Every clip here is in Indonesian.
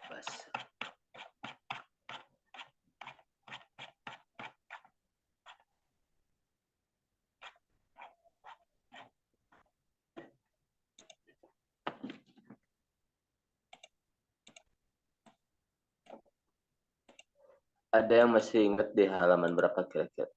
Bas. Ada yang masih ingat di halaman berapa kira-kira?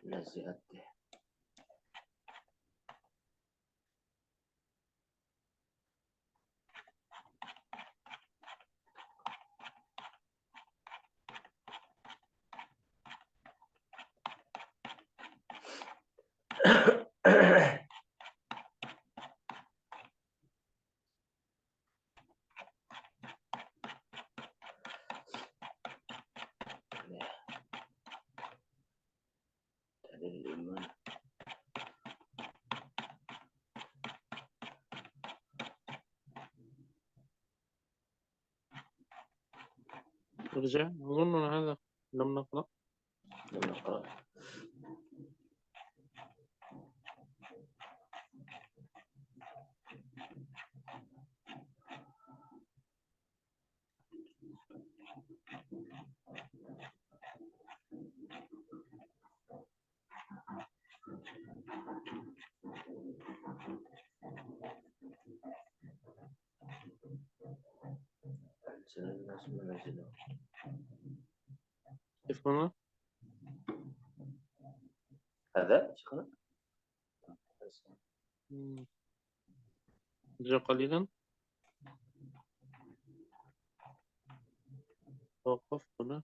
Nasihat ya. Dari 5. ارجع، أظن هذا لم نقرأ. كيف هنا؟ هذا شكرا. ارجع قليلا. توقف هنا.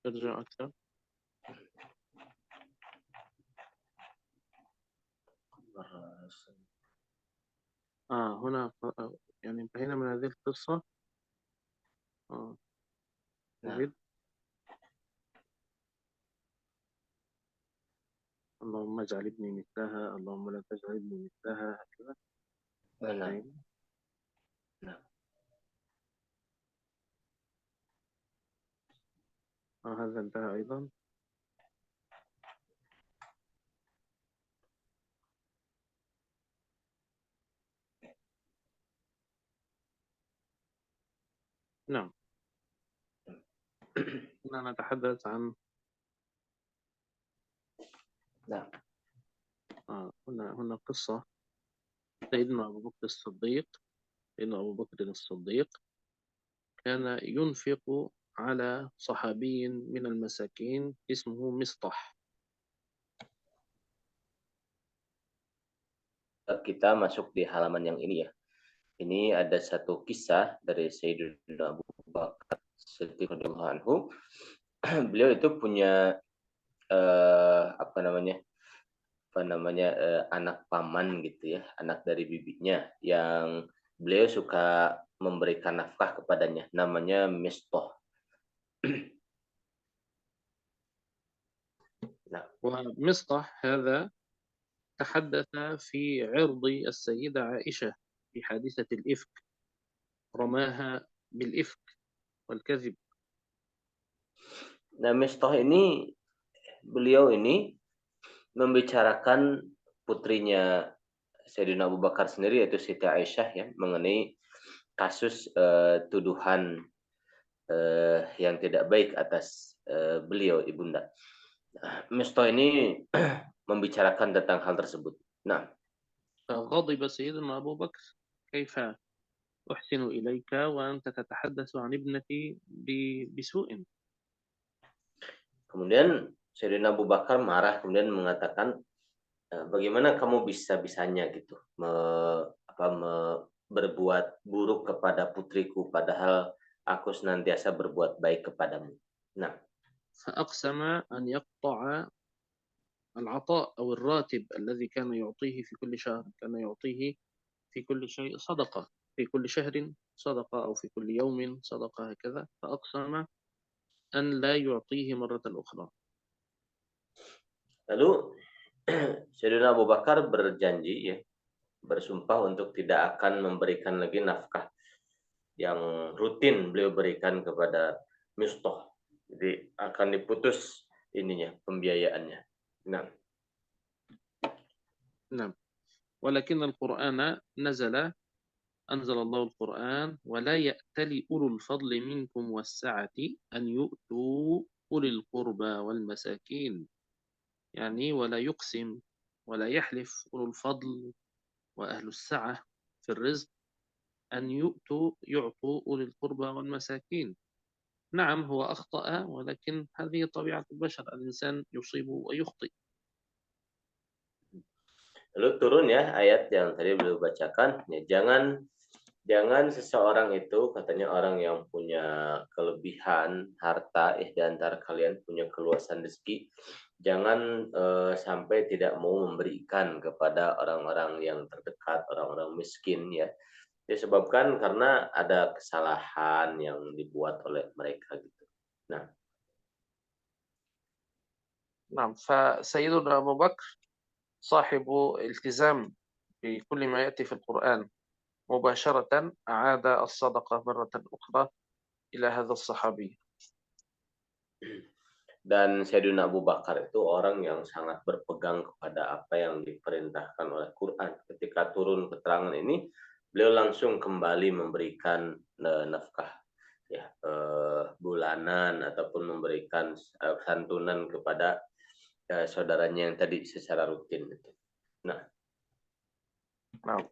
ارجع أكثر. هنا يعني انتهينا من هذه القصة. نعم. اللهم اجعل ابني مثلها، اللهم لا تجعل ابني مثلها، هكذا. نعم. نعم. هذا انتهى أيضا. نعم. كنا نتحدث عن نعم. هنا قصة سيدنا أبو بكر الصديق. سيدنا أبو بكر الصديق كان ينفق على صحابي من المساكين اسمه مصطح. Kita masuk di halaman yang ini ya. Ini ada satu kisah dari Sayyidina Abu Bakar Siddiq radhiyallahu anhu. Beliau itu punya anak paman gitu ya, anak dari bibinya yang beliau suka memberikan nafkah kepadanya, namanya Mistah. ومصطح هذا تحدث في عرض السيدة عائشة في حادثة الإفك، رماها بالإفك والكذب. Nah, Mistah ini, beliau ini membicarakan putrinya Sayyidina Abu Bakar sendiri, yaitu Siti Aisyah ya, mengenai kasus tuduhan yang tidak baik atas beliau ibunda. Mistah ini membicarakan tentang hal tersebut. Nah, فغضب سيدنا أبو بكر: كيف أحسن إليك وأنت تتحدث عن ابنتي بسوء؟ kemudian Sayyidina Abu Bakar marah, kemudian mengatakan, bagaimana kamu bisa-bisanya gitu berbuat buruk kepada putriku, padahal aku senantiasa berbuat baik kepadamu. Nah, فأقسم أن يقطع العطاء أو الراتب الذي كان يعطيه في كل شهر. كان يعطيه في كل شيء صدقة، في كل شهر صدقة، أو في كل يوم صدقة، هكذا. فأقسم أن لا يعطيه مرة أخرى. Lalu Sayyidina Abu Bakar berjanji ya, bersumpah untuk tidak akan memberikan lagi nafkah yang rutin beliau berikan kepada Mistah. Jadi akan diputus ininya pembiayaannya. Nah, نعم. ولكن القرآن أنزل الله القرآن ولا يأتل أولو الفضل منكم والسعة أن يؤتوا أولي القربى والمساكين، يعني ولا يقسم ولا يحلف أولو الفضل وأهل السعة في الرزق أن يعطوا أولي القربى والمساكين. نعم هو أخطأ، ولكن هذه طبيعة البشر، الإنسان يصيب ويخطئ. lalu turun ya ayat yang tadi beliau bacakan, ya, jangan seseorang itu, katanya orang yang punya kelebihan harta di antara kalian punya keluasan rezeki, jangan sampai tidak mau memberikan kepada orang-orang yang terdekat, orang-orang miskin ya. Disebabkan karena ada kesalahan yang dibuat oleh mereka gitu. Nah, نعم فسيدنا أبو بكر صاحب التزام بكل ما يأتي في القرآن مباشرة أعاد الصدقة مرة أخرى إلى هذا الصحابي. dan Sayyidina Abu Bakar itu orang yang sangat berpegang kepada apa yang diperintahkan oleh Quran. Ketika turun keterangan ini, beliau langsung kembali memberikan nafkah ya, bulanan ataupun memberikan santunan kepada saudaranya yang tadi secara rutin. Nah, نعم.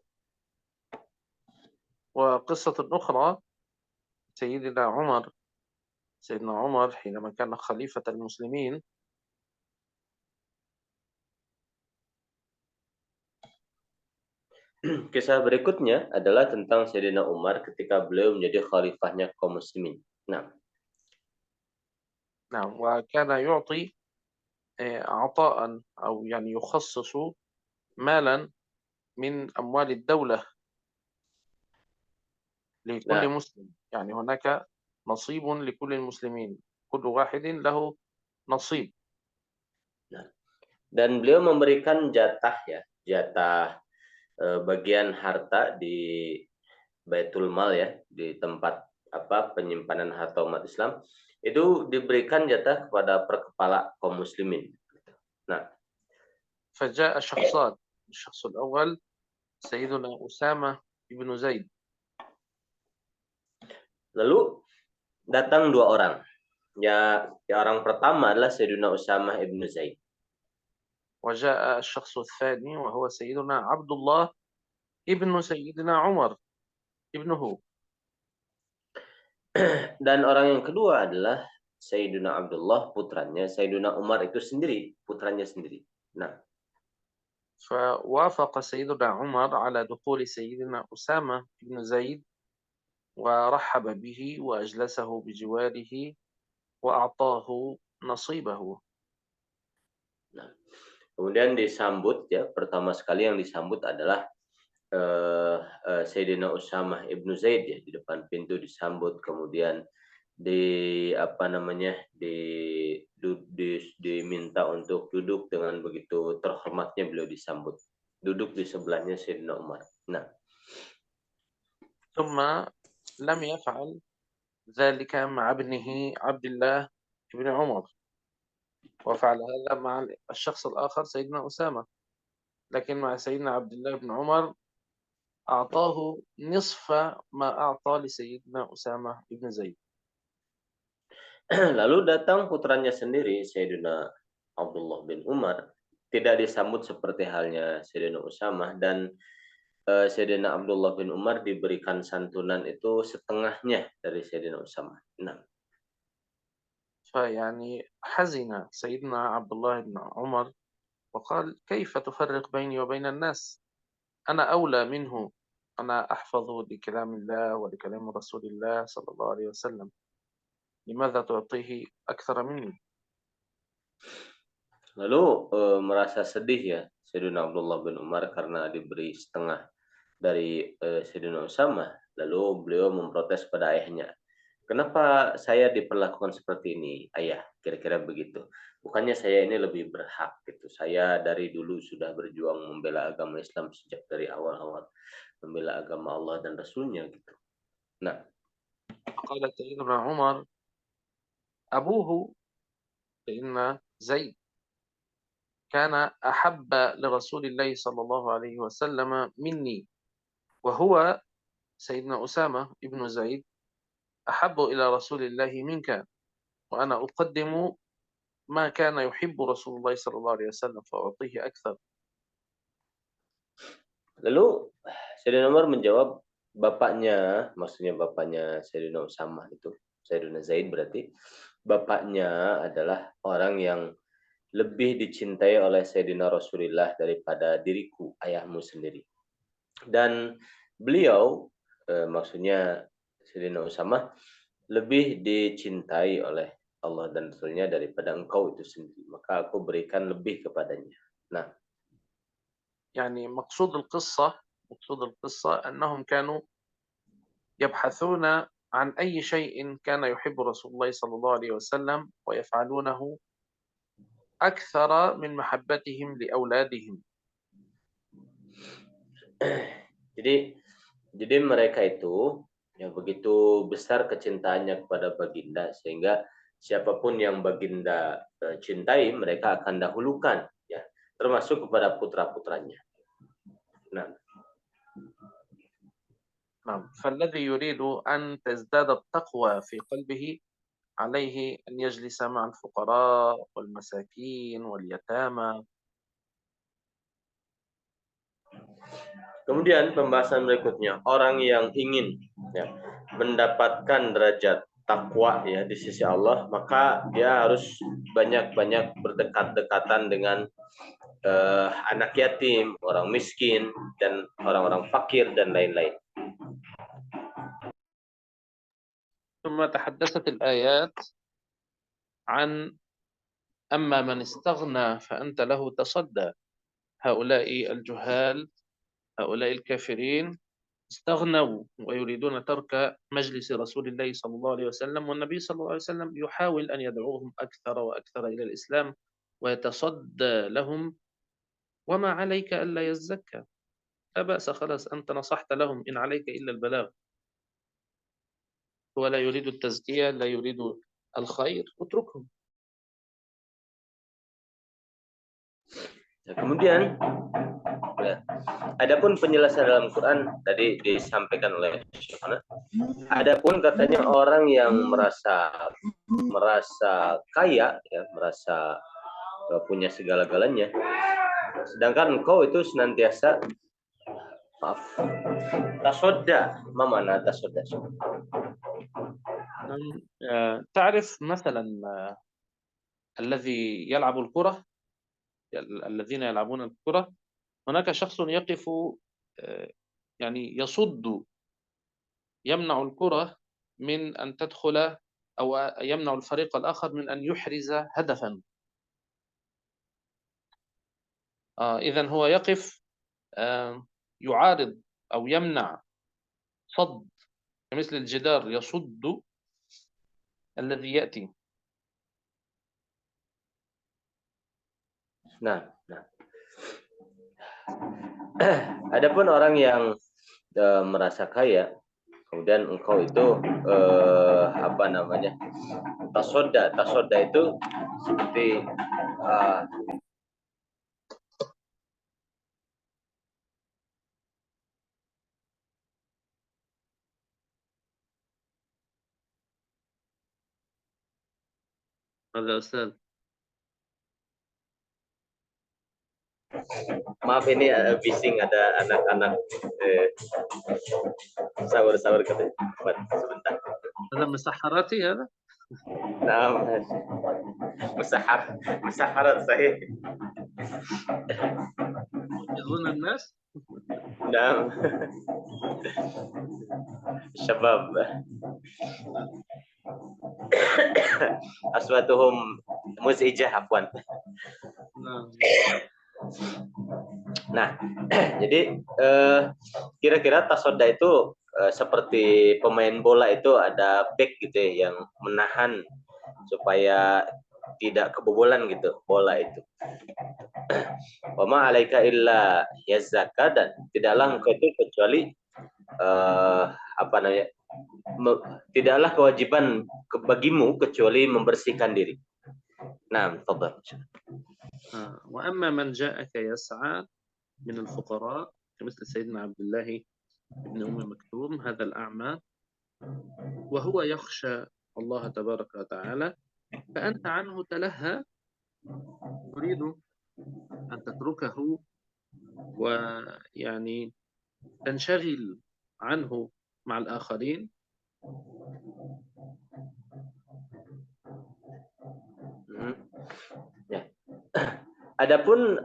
وقصة أخرى سيدنا عمر حينما كان خليفة المسلمين kisah berikutnya adalah tentang Sayyidina Umar ketika beliau menjadi khalifahnya kaum muslimin. Nah, نعم وكان يعطي عطاء أو يعني يخصص مالا من أموال الدولة لكل nah, مسلم، يعني هناك نصيب لكل المسلمين، كل واحد له نصيب. nah. Dan beliau memberikan jatah ya, jatah bagian harta di Baitul Mal ya, di tempat penyimpanan harta umat Islam, itu diberikan jatah kepada perkepala kaum muslimin. Nah, فجاء شخصان، الشخص الأول سيدنا أسامة بن زيد، lalu datang dua orang. Ya, orang pertama adalah Sayyidina Usamah ibnu Zaid. وجاء الشخص الثاني وهو سيدنا عبد الله ابن سيدنا عمر ابنه. Dan orang yang kedua adalah Sayyidina Abdullah, putranya Sayyidina Umar itu sendiri, putranya sendiri. Nah, فوافق سيدنا عمر على دخول سيدنا أسامة بن زيد ورحب به وأجلسه بجواره وأعطاه نصيبه. nah, kemudian disambut ya, pertama sekali yang disambut adalah Sayyidina Usamah ibnu Zaid ya, di depan pintu disambut, kemudian diminta untuk duduk dengan begitu terhormatnya beliau disambut, duduk di sebelahnya Sayyidina Umar. Nah, ثم لم يفعل ذلك مع ابنه عبد الله بن عمر، وفعل هذا مع الشخص الآخر سيدنا أسامة، لكن مع سيدنا عبد الله بن عمر أعطاه نصف ما أعطى لسيدنا أسامة بن زيد. lalu datang putranya sendiri Sayyidina Abdullah bin Umar, tidak disambut seperti halnya Sayyidina Usamah, dan Sayyidina Abdullah bin Umar diberikan santunan itu setengahnya dari Sayyidina Usamah. Nah, فيعني حزن سيدنا عبد الله بن عمر وقال: كيف تفرق بيني وبين الناس؟ أنا أولى منه، أنا أحفظ لكلام الله ولكلام رسول الله صلى الله عليه وسلم، لماذا تعطيه أكثر مني؟ lalu merasa sedih ya Sayyidina Abdullah bin Umar karena diberi setengah dari Sayyidina Usamah. Lalu beliau memprotes pada ayahnya, Kenapa saya diperlakukan seperti ini, ayah? Kira-kira begitu. Bukannya saya ini lebih berhak gitu. Saya dari dulu sudah berjuang membela agama Islam sejak dari awal-awal. Membela agama Allah dan Rasulnya gitu. Nah, قال سيدنا ابن عمر أبوه سيدنا زيد كان أحب لرسول الله صلى الله عليه وسلم مني، وهو سيدنا أسامة ابن زيد أحب إلى رسول الله منك، وأنا أقدم ما كان يحب رسول الله صلى الله عليه وسلم فأعطيه أكثر. lalu Sayyidina Umar menjawab, bapaknya, maksudnya bapaknya Sayyidina Usamah itu, Sayyidina Zaid berarti, bapaknya adalah orang yang lebih dicintai oleh Sayyidina Rasulullah daripada diriku, ayahmu sendiri. Dan beliau, maksudnya Sayyidina Usamah, lebih dicintai oleh Allah dan Rasulnya daripada engkau itu sendiri. Maka aku berikan lebih kepadanya. Nah, يعني مقصود القصة أنهم كانوا يبحثون عن أي شيء كان يحب رسول الله صلى الله عليه وسلم ويفعلونه أكثر من محبتهم لأولادهم. jadi mereka itu ya begitu besar kecintaannya kepada baginda sehingga siapapun yang baginda cintai mereka akan dahulukan ya, termasuk kepada putra-putranya. Nah, نعم، فالذي يريد أن تزداد التقوى في قلبه عليه أن يجلس مع الفقراء والمساكين واليتامى. kemudian pembahasan berikutnya, orang yang ingin ya, mendapatkan derajat takwa ya di sisi Allah, maka dia harus banyak-banyak berdekat-dekatan dengan anak yatim, orang miskin, dan orang-orang fakir dan lain-lain. ثم تحدثت الآيات عن أما من استغنى فأنت له تصدى. هؤلاء الجهال، هؤلاء الكافرين استغنوا ويريدون ترك مجلس رسول الله صلى الله عليه وسلم، والنبي صلى الله عليه وسلم يحاول أن يدعوهم أكثر وأكثر إلى الإسلام ويتصدى لهم، وما عليك ألا يزكى، لا بأس، خلاص أنت نصحت لهم، إن عليك إلا البلاغ. هو لا يريد التزكية، لا يريد الخير، اتركهم. Nah, kemudian ya, adapun penjelasan dalam Quran tadi disampaikan oleh Syuhana. Adapun katanya orang yang merasa kaya ya, merasa punya segala-galanya, sedangkan engkau itu senantiasa tasodda. Ma mana tasodda? تعرف مثلا الذي يلعب الكرة، الذين يلعبون الكرة، هناك شخص يقف يعني يصد، يمنع الكرة من أن تدخل أو يمنع الفريق الآخر من أن يحرز هدفا. إذن هو يقف يعارض أو يمنع، صد، مثل الجدار يصد الذي يأتي. Nah. Adapun orang yang merasa kaya, kemudian engkau itu apa namanya? Tasoda itu seperti هذا أستاذ. Maaf ini bising, ada anak-anak sahur katanya. Sebentar. هذا مسحراتي هذا. Nah, مسحرات صحيح. يظن الناس. نعم. الشباب أصواتهم مزعجة عفوا. Nah, jadi kira-kira tasoda itu seperti pemain bola itu ada back gitu ya, yang menahan supaya tidak kebobolan gitu bola itu. Wa ma 'alaika illa yazzaka, dan tidaklah engkau itu kecuali apa namanya, tidaklah kewajiban bagimu kecuali membersihkan diri. Nah, tafadhal. وأما من جاءك يسعى من الفقراء كمثل سيدنا عبد الله بن أم مكتوم هذا الأعمى وهو يخشى الله تبارك وتعالى فأنت عنه تلهى تريد أن تتركه ويعني تنشغل عنه مع الآخرين. Ya. Adapun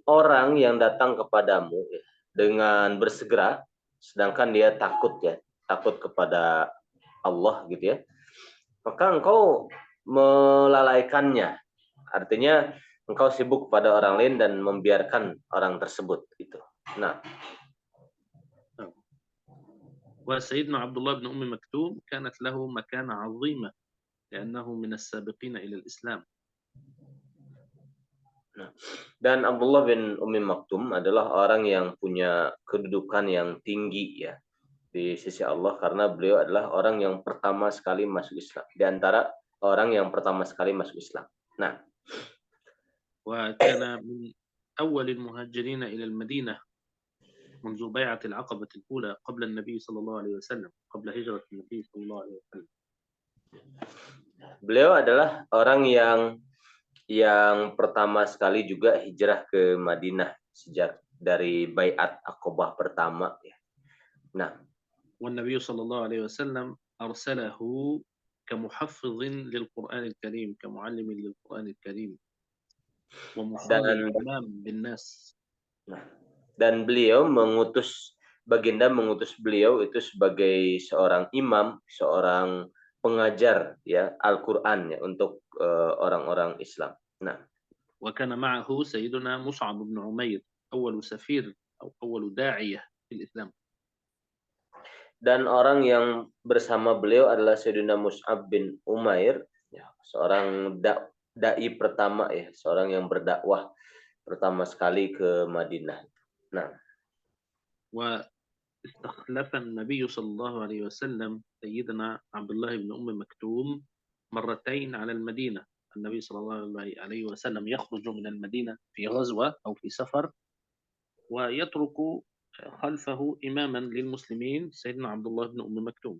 orang yang datang kepadamu ya, dengan bersegera, sedangkan dia takut ya, takut kepada Allah gitu ya, maka engkau melalaikannya. Artinya engkau sibuk kepada orang lain dan membiarkan orang tersebut itu. Nah, وسيدنا عبد الله بن أم مكتوم كانت له مكانة عظيمة لأنه من السابقين إلى الإسلام. dan Abdullah bin Ummi Maktum adalah orang yang punya kedudukan yang tinggi ya di sisi Allah, karena beliau adalah orang yang pertama sekali masuk Islam, di antara orang yang pertama sekali masuk Islam. Nah, وكان من أول المهاجرين إلى المدينة منذ بيعة العقبة الأولى قبل النبي صلى الله عليه وسلم قبل هجرة النبي صلى الله عليه وسلم. Beliau adalah orang yang pertama sekali juga hijrah ke Madinah sejak dari Baiat Aqabah pertama ya. Nah, والنبي صلى الله عليه وسلم أرسله كمحفظ للقرآن الكريم كمعلم للقرآن الكريم ومصلي dan إمام بالناس. dan beliau Baginda mengutus beliau itu sebagai seorang imam, seorang pengajar ya Al-Qur'an ya untuk orang-orang Islam. Nah, وكان معه سيدنا مصعب بن عمير أول سفير أو أول داعية في الإسلام. dan orang yang bersama beliau adalah Sayyidina Mus'ab bin Umair, ya, seorang dai pertama ya, seorang yang berdakwah pertama sekali ke Madinah. Nah, واستخلف النبي صلى الله عليه وسلم سيدنا عبد الله بن أم مكتوم مرتين على المدينة. النبي صلى الله عليه وسلم يخرج من المدينة في غزوة أو في سفر ويترك خلفه إماما للمسلمين سيدنا عبد الله بن أم مكتوم.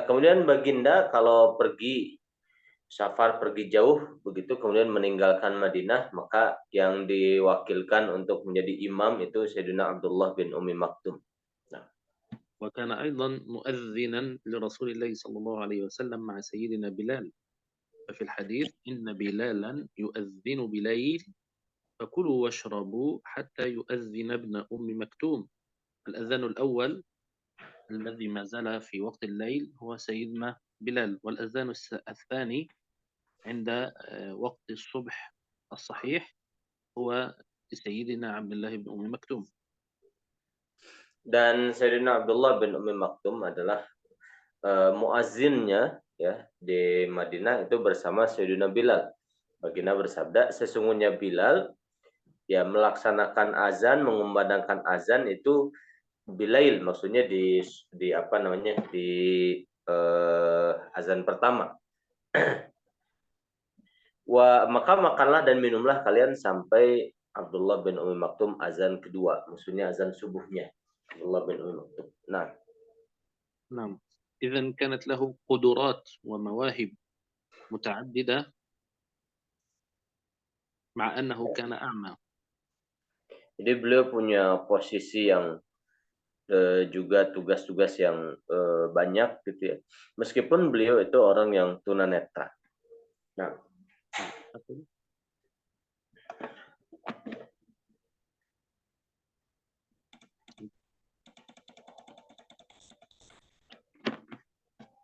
kemudian Baginda kalau pergi jauh begitu kemudian meninggalkan Madinah, maka yang diwakilkan untuk menjadi imam itu Sayyidina Abdullah bin Ummi Maktum. Nah, وكان أيضا مؤذنا لرسول الله صلى الله عليه وسلم مع سيدنا بلال. ففي الحديث إن بلالا يؤذن بليل فكلوا واشربوا حتى يؤذن ابن أم مكتوم. الأذان الأول الذي ما زال في وقت الليل هو سيدنا بلال، والأذان الثاني عند وقت الصبح الصحيح هو سيدنا عبد الله بن أم مكتوم. dan Sayyidina Abdullah bin Ummi Maktum adalah muazzinnya ya di Madinah itu bersama Sayyidina Bilal. Baginda bersabda, sesungguhnya Bilal ya melaksanakan azan, mengumandangkan azan itu bilail, maksudnya di apa namanya, di azan pertama. Maka makanlah dan minumlah kalian sampai Abdullah bin Ummi Maktum azan kedua, maksudnya azan subuhnya Abdullah bin Ummi Maktum. Nah, نعم، إذا كانت له قدرات ومواهب متعددة مع أنه كان أعمى. jadi beliau punya posisi yang juga tugas-tugas yang banyak gitu ya. Meskipun beliau itu orang yang tunanetra. Nah,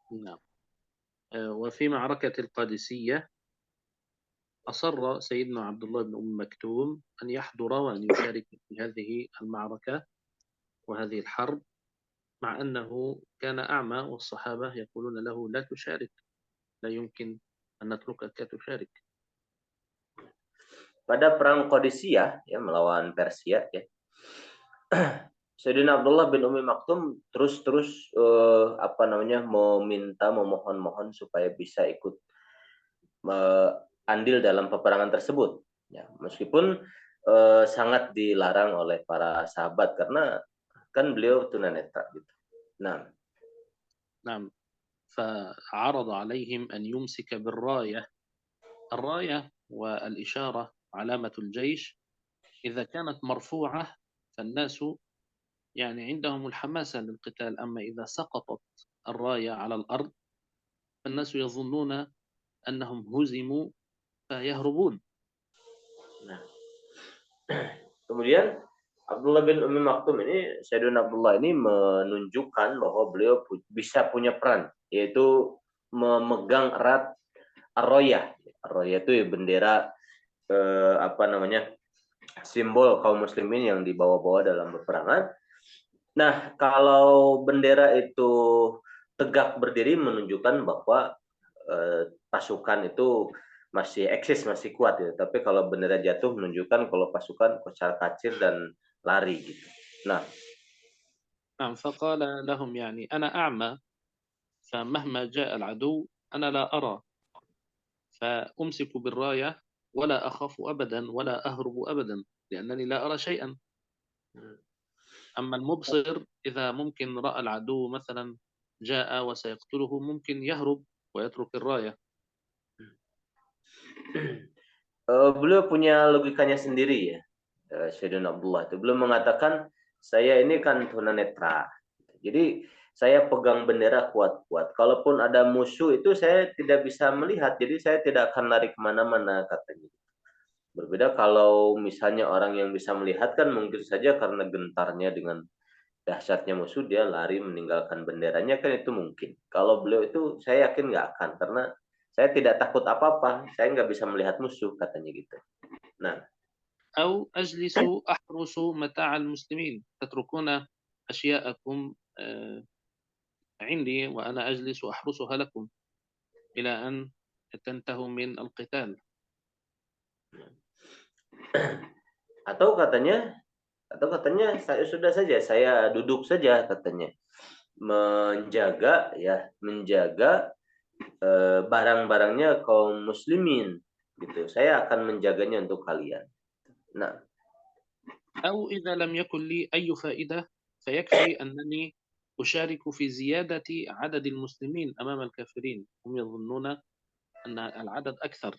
نعم. وفي معركة القادسية أصر سيدنا عبد الله بن أم مكتوم أن يحضر وأن يشارك في هذه المعركة وهذه الحرب، مع أنه كان أعمى والصحابة يقولون له لا تشارك، لا يمكن أن نتركك تشارك. Pada perang Qadisiyah ya melawan Persia ya. Sayyidina Abdullah bin Umi Maktum terus memohon-mohon supaya bisa ikut andil dalam peperangan tersebut. Ya, meskipun sangat dilarang oleh para sahabat karena kan beliau tunanetra gitu. Nah, نعم، فعرض عليهم أن يمسك بالراية. الراية والإشارة علامة الجيش، إذا كانت مرفوعة فالناس يعني عندهم الحماسة للقتال، أما إذا سقطت الراية على الأرض فالناس يظنون أنهم هزموا فيهربون. nah. Kemudian Abdullah bin Umi Maktum ini, Sayyidina Abdullah ini menunjukkan bahwa beliau bisa punya peran, yaitu memegang erat ar-royah. Ar-royah itu ya bendera simbol kaum muslimin yang dibawa-bawa dalam peperangan. Nah, kalau bendera itu tegak berdiri menunjukkan bahwa pasukan itu masih eksis, masih kuat ya. Tapi kalau bendera jatuh menunjukkan kalau pasukan kocar-kacir dan lari gitu. Nah, نعم، فقال لهم يعني أنا أعمى، فمهما جاء العدو أنا لا أرى، فأمسك بالراية ولا أخاف أبدا ولا أهرب أبدا لأنني لا أرى شيئا. أما المبصر إذا ممكن رأى العدو مثلا جاء وسيقتله ممكن يهرب ويترك الراية. beliau punya logikanya sendiri ya, Sayyidina Abdullah itu. Beliau mengatakan saya ini kan tunanetra. Jadi saya pegang bendera kuat-kuat. Kalaupun ada musuh itu saya tidak bisa melihat, jadi saya tidak akan lari kemana-mana katanya. Berbeda kalau misalnya orang yang bisa melihat kan mungkin saja karena gentarnya dengan dahsyatnya musuh dia lari meninggalkan benderanya kan itu mungkin. Kalau beliau itu saya yakin nggak akan karena saya tidak takut apa-apa, saya nggak bisa melihat musuh katanya gitu. Nah, أو أجلس أحرس متاع المسلمين، تتركون أشياءكم عندي وأنا أجلس أحرسها لكم إلى أن تنتهوا من القتال. atau katanya saya sudah saja saya duduk saja katanya menjaga barang-barangnya kaum muslimin gitu. Saya akan menjaganya untuk kalian. Nah, أو إذا لم يكن لي أي فائدة فيكفي أنني أشارك في زيادة عدد المسلمين أمام الكافرين، هم يظنون أن العدد أكثر.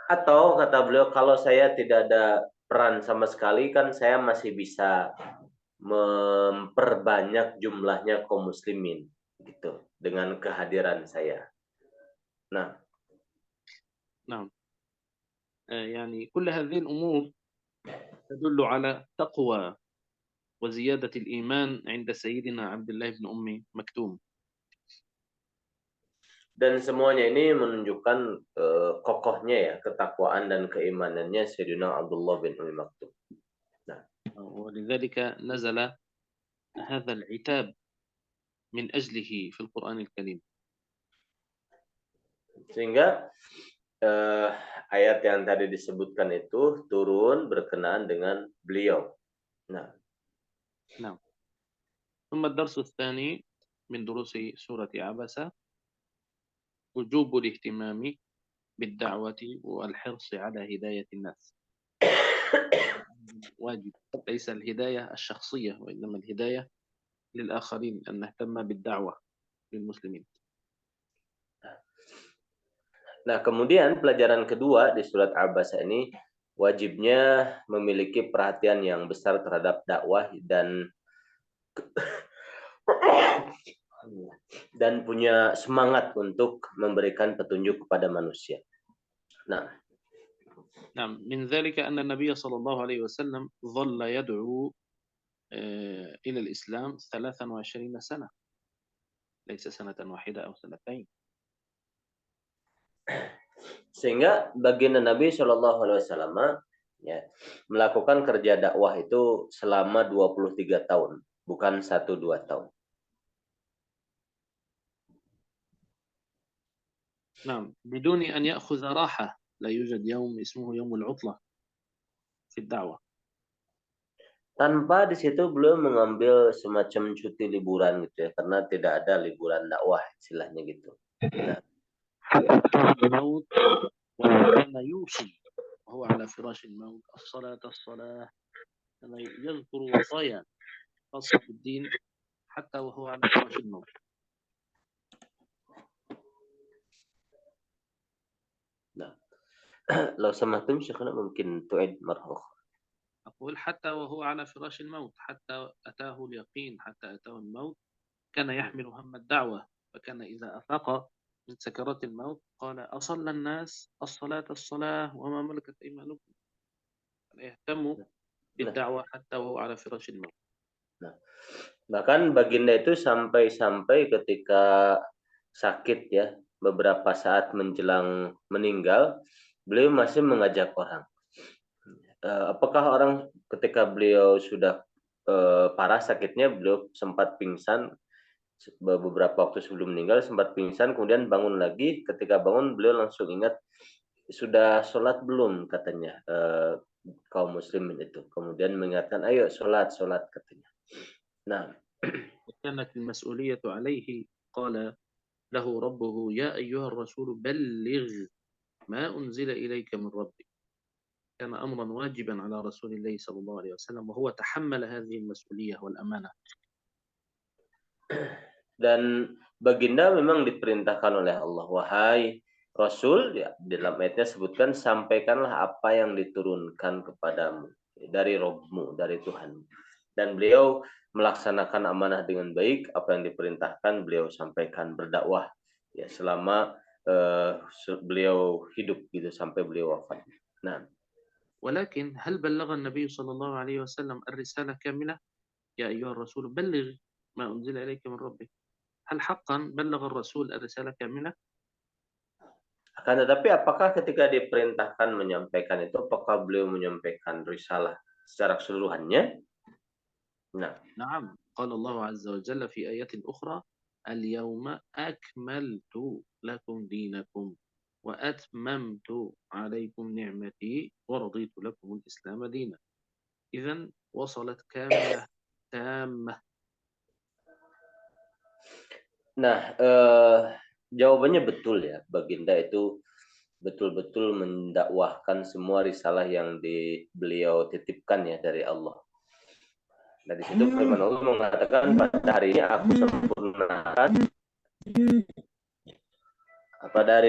atau kata beliau kalau saya tidak ada peran sama sekali kan saya masih bisa memperbanyak jumlahnya kaum muslimin gitu dengan kehadiran saya. Nah, نعم، يعني كل هذه الأمور تدل على تقوى وزيادة الإيمان عند سيدنا عبد الله بن أم مكتوم. dan semuanya ini menunjukkan kokohnya ya ketakwaan dan keimanannya Sayyidina Abdullah bin Umi Maktum. Nah, ولذلك نزل هذا العتاب من أجله في القرآن الكريم. sehingga ayat yang tadi disebutkan itu turun berkenaan dengan beliau. Nah, نعم. ثم الدرس الثاني من دروس سورة عبسة وجوب الاهتمام بالدعوة والحرص على هداية الناس. واجب، ليس الهداية الشخصية وإنما الهداية للآخرين، أن نهتم بالدعوة للمسلمين. nah kemudian pelajaran kedua di surat Abasa ini wajibnya memiliki perhatian yang besar terhadap dakwah dan punya semangat untuk memberikan petunjuk kepada manusia. Nah, نعم، من ذلك أن النبي صلى الله عليه وسلم ظل يدعو إلى الإسلام 23 سنة، ليس سنة واحدة أو سنتين. sehingga baginda Nabi Shallallahu Alaihi Wasallam Ya, melakukan kerja dakwah itu selama 23 tahun, bukan 1-2 tahun. نعم بدون أن يأخذ راحة. لا يوجد يوم اسمه يوم العطلة في الدعوة. Tanpa di situ beliau mengambil semacam cuti liburan gitu ya, karena tidak ada liburan dakwah istilahnya gitu. Nah, الموت وكان يوصي وهو على فراش الموت الصلاة الصلاة. كان يذكر وصايا خاصة في الدين حتى وهو على فراش الموت. لو سمحتم شيخنا ممكن تعيد مرة أخرى. أقول حتى وهو على فراش الموت، حتى أتاه اليقين، حتى أتاه الموت كان يحمل هم الدعوة. فكان إذا أفاق من سكرات الموت قال أصلى الناس الصلاة الصلاة وما ملكت أيمانكم. يهتم Nah, بالدعوة حتى وهو على فراش الموت. nah. Bahkan baginda itu sampai-sampai ketika sakit ya, beberapa saat menjelang meninggal, beliau masih mengajak orang. Apakah orang ketika beliau sudah parah sakitnya, beliau sempat pingsan beberapa waktu sebelum meninggal, sempat pingsan, kemudian bangun lagi. Ketika bangun, beliau langsung ingat sudah sholat belum katanya kaum muslimin itu. Kemudian mengingatkan, ayo sholat katanya. Nah, وكانت المسؤولية عليه. قال له ربه يا أيها الرسول بلغ ما أنزل إليك من ربك. كان أمرا واجبا على رسول الله صلى الله عليه وسلم، وهو تحمل هذه المسؤولية والأمانة. dan baginda memang diperintahkan oleh Allah, wahai Rasul, ya, di dalam ayatnya sebutkan, sampaikanlah apa yang diturunkan kepadamu dari Robmu, dari Tuhan. Dan beliau melaksanakan amanah dengan baik, apa yang diperintahkan beliau sampaikan, berdakwah ya selama beliau hidup gitu sampai beliau wafat. Nah, ولكن هل بلغ النبي صلى الله عليه وسلم الرسالة كاملة؟ يا أيها الرسول بلغ ما أنزل إليك من ربك. هل حقا بلغ الرسول الرسالة كاملة؟ akan tetapi apakah ketika diperintahkan menyampaikan itu, apakah beliau menyampaikan risalah secara keseluruhannya? Nah, نعم قال الله عز وجل في آية أخرى اليوم أكملت لكم دينكم وأتممت عليكم نعمتي ورضيت لكم الإسلام دينا. إذن وصلت كاملة تامة. nah jawabannya betul ya, baginda itu betul-betul mendakwahkan semua risalah yang beliau titipkan ya dari Allah. Nah, di situ firman Allah mengatakan, pada hari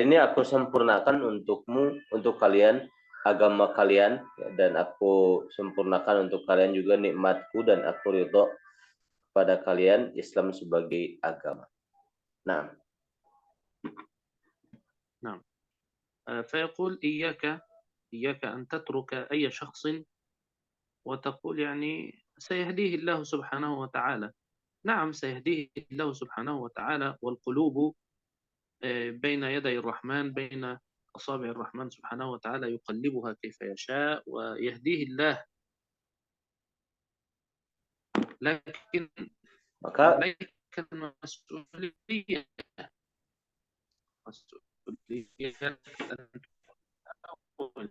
ini aku sempurnakan untukmu, untuk kalian, agama kalian, ya, dan aku sempurnakan untuk kalian juga nikmatku, dan aku ridho pada kalian Islam sebagai agama. Nah, نعم فيقول إياك أن تترك أي شخص وتقول يعني سيهديه الله سبحانه وتعالى. نعم سيهديه الله سبحانه وتعالى، والقلوب بين يدي الرحمن، بين أصابع الرحمن سبحانه وتعالى يقلبها كيف يشاء ويهديه الله. لكن maka عليك المسؤولية أن تقول.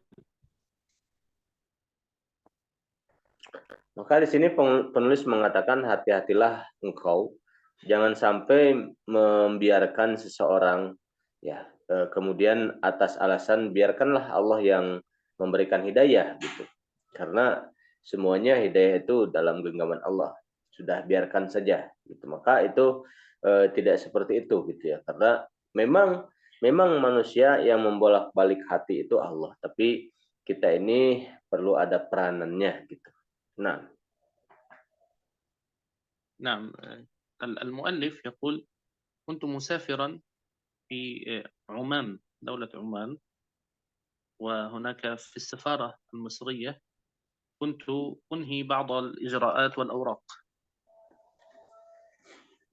Maka di sini penulis mengatakan, hati-hatilah engkau, jangan sampai membiarkan seseorang ya kemudian atas alasan biarkanlah Allah yang memberikan hidayah gitu. Karena semuanya hidayah itu dalam genggaman Allah. Sudah biarkan saja gitu. Maka itu tidak seperti itu gitu ya. Karena memang manusia yang membolak-balik hati itu Allah, tapi kita ini perlu ada peranannya gitu. Nah, نعم المؤلف يقول كنت مسافرا في عمان، دولة عمان، وهناك في السفارة المصرية كنت أنهي بعض الإجراءات والأوراق.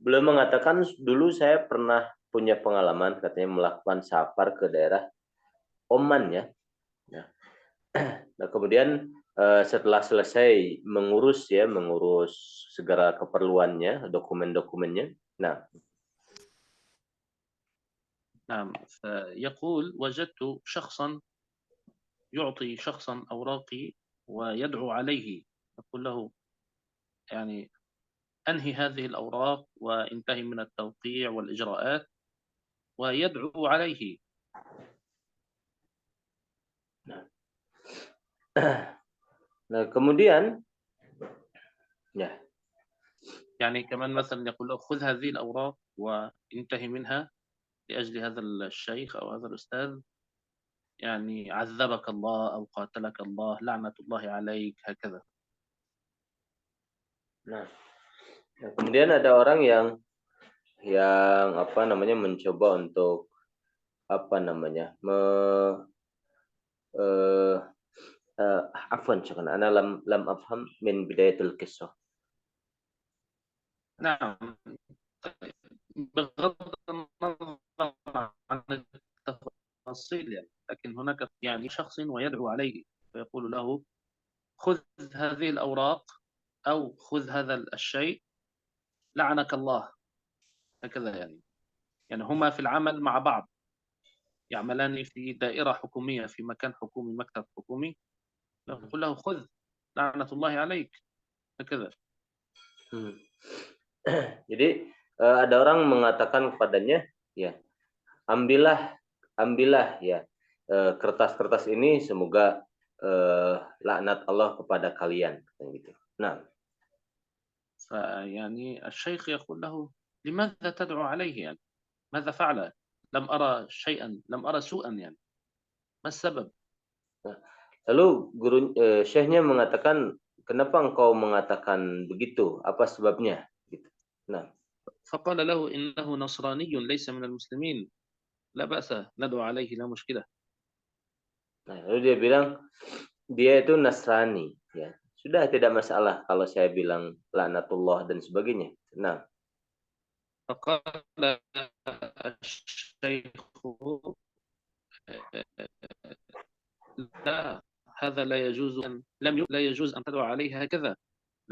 beliau mengatakan dulu saya pernah punya pengalaman katanya melakukan safar ke daerah Oman ya. Nah, Nah, kemudian setelah selesai mengurus segala keperluannya, dokumen-dokumennya. Nah, نعم فيقول وجدت شخصا يعطي شخصا أوراقي ويدعو عليه، يقول له يعني أنهي هذه الأوراق وانتهي من التوقيع والإجراءات، ويدعو عليه. nah kemudian ya. يعني كمان مثلا يقول له خذ هذه الأوراق وانتهي منها لأجل هذا الشيخ أو هذا الأستاذ، يعني عذبك الله أو قاتلك الله لعنة الله عليك هكذا. Nah, kemudian ada orang yang apa namanya mencoba untuk apa namanya eh afwan syukran ana lam afham min bidayatul qissah. نعم بغض النظر عن التفاصيل يعني، لكن هناك يعني شخص ويدعو عليه فيقول له خذ هذه الأوراق أو خذ هذا الشيء لعنك الله هكذا يعني هما في العمل مع بعض، يعملان في دائرة حكومية في مكان حكومي مكتب حكومي، يقول له خذ لعنة الله عليك هكذا. Hmm. Jadi ada orang mengatakan kepadanya, ya ambillah ya kertas-kertas ini semoga laknat Allah kepada kalian, gitu. Nah, فيعني الشيخ يقول له لماذا تدعو عليه يعني ماذا فعل؟ لم أرى شيئا، لم أرى سوءا يعني، ما السبب؟ lalu syekhnya mengatakan, kenapa engkau mengatakan begitu? Apa sebabnya? Gitu. Nah, فقال له إنه نصراني ليس من المسلمين، لا بأس ندعو عليه لا مشكلة. lalu dia bilang dia itu Nasrani, ya. Sudah tidak masalah kalau saya bilang laknatullah dan sebagainya. Nah, فقال الشيخ لا هذا لا يجوز أن لا يجوز أن تدعو عليه هكذا،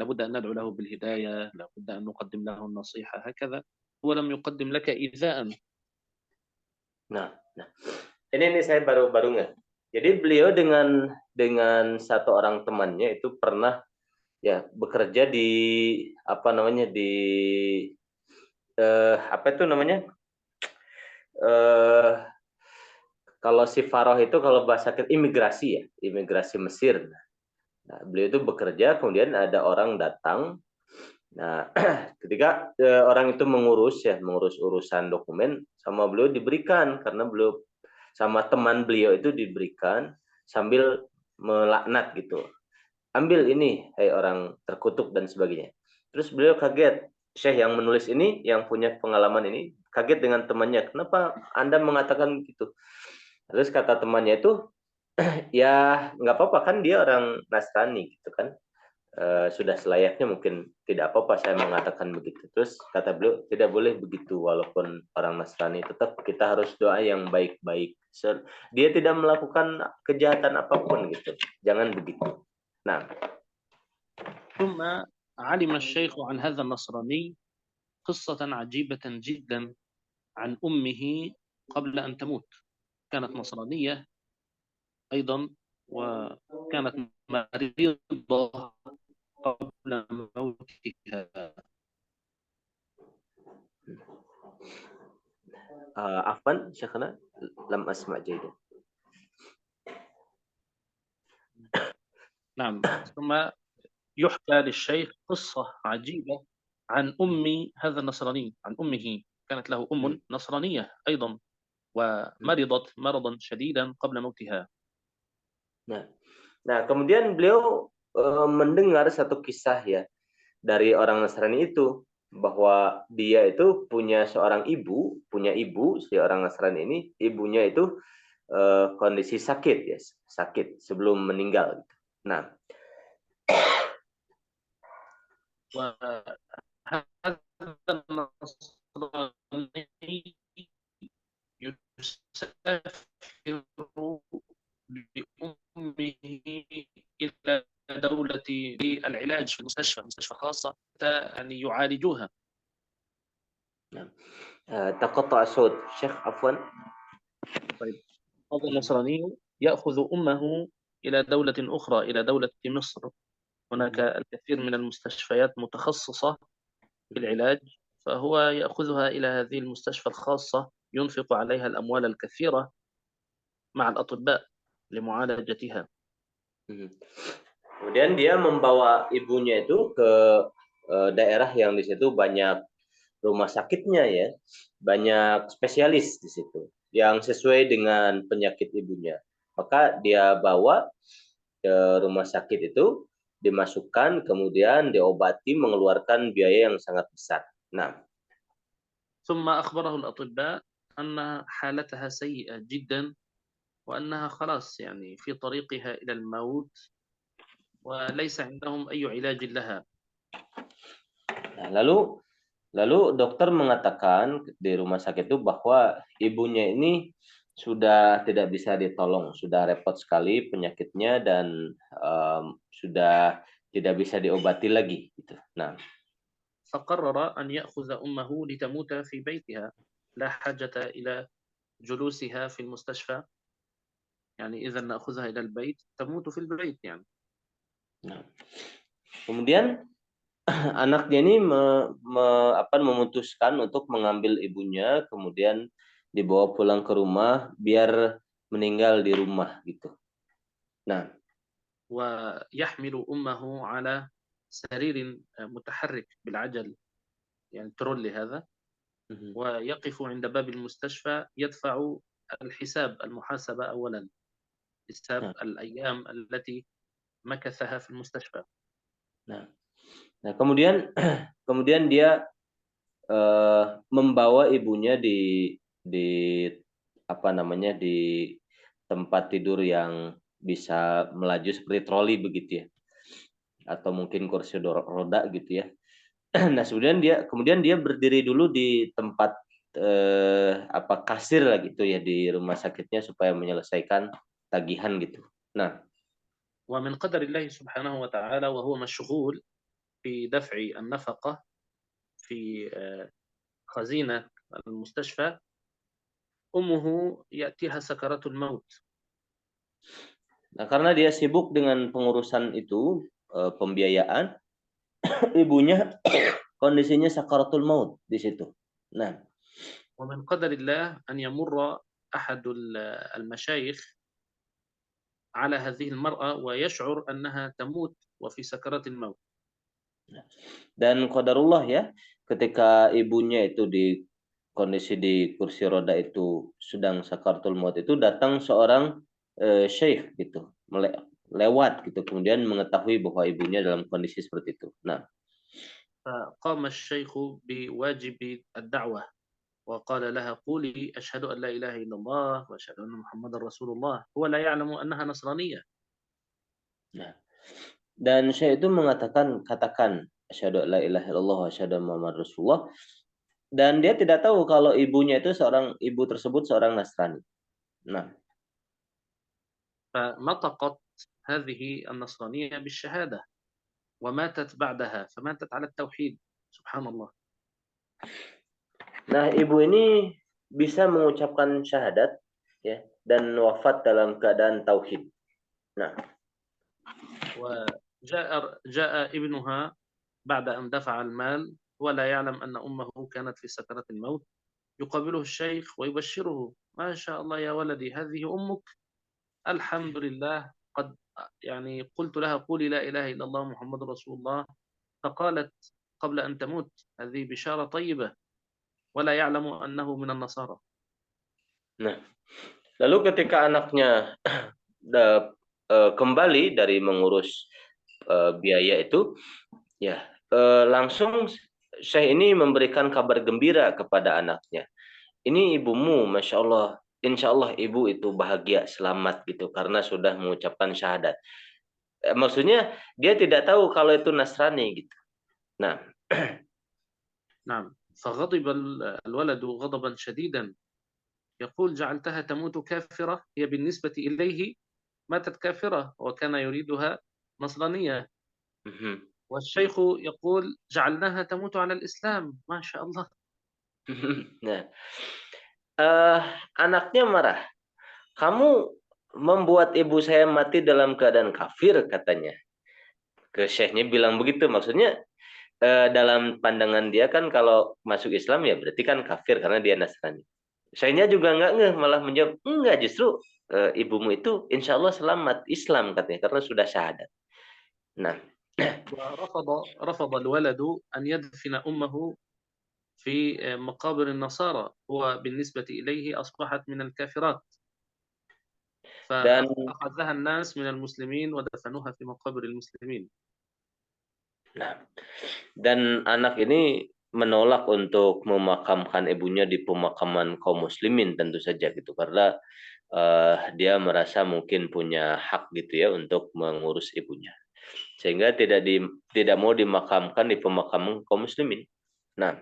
لابد أن ندعو له بالهداية، لابد أن نقدم له النصيحة هكذا، هو لم يقدم لك إيذاء. nah, ini saya baru nggak. Jadi beliau dengan satu orang temannya itu pernah ya bekerja di apa namanya di apa itu namanya eh kalau Sifaroh itu kalau bahasa imigrasi ya, imigrasi Mesir. Nah, beliau itu bekerja, kemudian ada orang datang. Nah, ketika orang itu mengurus urusan dokumen sama beliau diberikan karena beliau sama teman beliau itu diberikan sambil melaknat gitu. Ambil ini, hai orang terkutuk dan sebagainya. Terus beliau kaget. Syekh yang menulis ini, yang punya pengalaman ini, kaget dengan temannya. Kenapa Anda mengatakan begitu? Terus kata temannya itu, ya nggak apa-apa kan dia orang Nasrani gitu kan. Sudah selayaknya mungkin tidak apa-apa saya mengatakan begitu. Terus kata beliau, tidak boleh begitu walaupun orang Nasrani, tetap kita harus doa yang baik-baik. Dia tidak melakukan kejahatan apapun gitu. Jangan begitu. Nah, ثم علم الشيخ عن هذا النصراني قصة عجيبة جدا عن أمه قبل أن تموت، كانت نصرانية أيضا وكانت مريضة قبل موتها. Afwan, Syekhana, lam asma' jaydan. نعم ثم يحكى للشيخ قصة عجيبة عن أم هذا النصراني، عن أمه كانت له أم نصرانية أيضا ومرضت مرضا شديدا قبل موتها. Nah, kemudian beliau mendengar satu kisah ya dari orang Nasrani itu bahwa dia itu punya ibu si orang Nasrani ini, ibunya itu kondisi sakit ya, sakit sebelum meninggal. Nah, وهذا النصراني يسافر بأمه أمه إلى دولة العلاج في مستشفى خاصة يعني يعالجوها. نعم. تقطع الصوت شيخ عفوا. طيب، هذا النصراني يأخذ أمه إلى دولة أخرى، إلى دولة مصر. هناك الكثير من المستشفيات متخصصة في العلاج، فهو يأخذها إلى هذه المستشفى الخاصة، ينفق عليها الأموال الكثيرة مع الأطباء لمعالجتها. Kemudian dia membawa ibunya itu ke daerah yang di situ banyak rumah sakitnya ya, banyak spesialis di situ yang sesuai dengan penyakit ibunya. Maka dia bawa ke rumah sakit itu, dimasukkan, kemudian diobati, mengeluarkan biaya yang sangat besar. Nah, ثم أخبره الأطباء أن حالتها سيئة جدا، وأنها خلاص يعني في طريقها إلى الموت، وليس عندهم أي علاج لها. lalu dokter mengatakan di rumah sakit itu bahwa ibunya ini sudah tidak bisa ditolong, sudah repot sekali penyakitnya dan sudah tidak bisa diobati lagi gitu. Nah, فقرر أن يأخذ أمه لتموت في بيتها، لا حاجة إلى جلوسها في المستشفى، يعني إذا نأخذها إلى البيت تموت في البيت يعني. nah. Kemudian anaknya ini memutuskan untuk mengambil ibunya, kemudian dibawa pulang ke rumah biar meninggal di rumah gitu. Nah, ويحمل أمه على سرير متحرك بالعجل، يعني ترولي هذا، ويقف عند باب المستشفى يدفع الحساب، المحاسبة أولا، حساب nah, الأيام التي مكثها في المستشفى. nah, nah kemudian kemudian dia membawa ibunya di apa namanya di tempat tidur yang bisa melaju seperti troli begitu ya, atau mungkin kursi roda gitu ya. Nah, kemudian dia berdiri dulu di tempat apa kasir lah gitu ya di rumah sakitnya supaya menyelesaikan tagihan gitu. Nah, ومن قدر الله سبحانه وتعالى وهو مشغول في دفع النفقة في خزينة المستشفى، أمه يأتيها سكرات الموت. karena dia sibuk dengan pengurusan itu pembiayaan, ibunya kondisinya sakaratul maut di situ. Nah, ومن قدر الله أن يمر أحد المشايخ على هذه المرأة ويشعر أنها تموت وفي سكرات الموت. dan qadarullah ya, ketika ibunya itu di kondisi di kursi roda itu sedang sakaratul maut itu datang seorang syekh gitu, lewat gitu, kemudian mengetahui bahwa ibunya dalam kondisi seperti itu. Nah, فقام الشيخ بواجب الدعوة وقال لها قولي أشهد أن لا إله إلا الله وأشهد أن محمد رسول الله. هو لا يعلم أنها نصرانية. nah. Dan syekh itu mengatakan, katakan asyhadu alla ilaha illallah wa asyhadu anna muhammadar rasulullah, dan dia tidak tahu kalau ibunya itu ibu tersebut seorang Nasrani. Nah, فنطقت هذه النصرانية بالشهادة وماتت بعدها، فماتت على التوحيد. سبحان الله. nah ibu ini bisa mengucapkan syahadat ya dan wafat dalam keadaan tauhid. Nah, وجاء ابنها بعد أن دفع المال ولا يعلم أن أمه كانت في سكرات الموت، يقابله الشيخ ويبشره: ما شاء الله يا ولدي، هذه أمك، الحمد لله، قد يعني قلت لها قولي لا إله إلا الله محمد رسول الله، فقالت قبل أن تموت: هذه بشارة طيبة، ولا يعلم أنه من النصارى. nah, lalu ketika anaknya kembali dari mengurus biaya itu, ya langsung Syekh ini memberikan kabar gembira kepada anaknya. Ini ibumu, masya Allah, insya Allah ibu itu bahagia, selamat gitu karena sudah mengucapkan syahadat. Maksudnya dia tidak tahu kalau itu Nasrani gitu. Nah, نعم، فغضب الولد غضبا شديدا، يقول: جعلتها تموت كافرة، هي بالنسبة إليه ماتت كافرة وكان يريدها نصرانية، Mhm. والشيخ يقول جعلناها تموت على الإسلام. ما شاء الله. Nah, eh, anaknya marah. Kamu membuat ibu saya mati dalam keadaan kafir katanya. Ke syekhnya bilang begitu, maksudnya dalam pandangan dia kan kalau masuk Islam ya berarti kan kafir karena dia Nasrani. Syekhnya juga nggak ngeh, malah menjawab, enggak, justru ibumu itu insya Allah selamat Islam katanya karena sudah syahadat. Nah, رفض الولد أن يدفن أمه في مقابر النصارى، هو بالنسبة إليه أصبحت من الكافرات، dan فأخذها الناس من المسلمين ودفنوها في مقابر المسلمين. nah, dan anak ini menolak untuk memakamkan ibunya di pemakaman kaum muslimin tentu saja gitu karena dia merasa mungkin punya hak gitu ya untuk mengurus ibunya. Sehingga tidak mau dimakamkan di pemakaman kaum muslimin. Nah,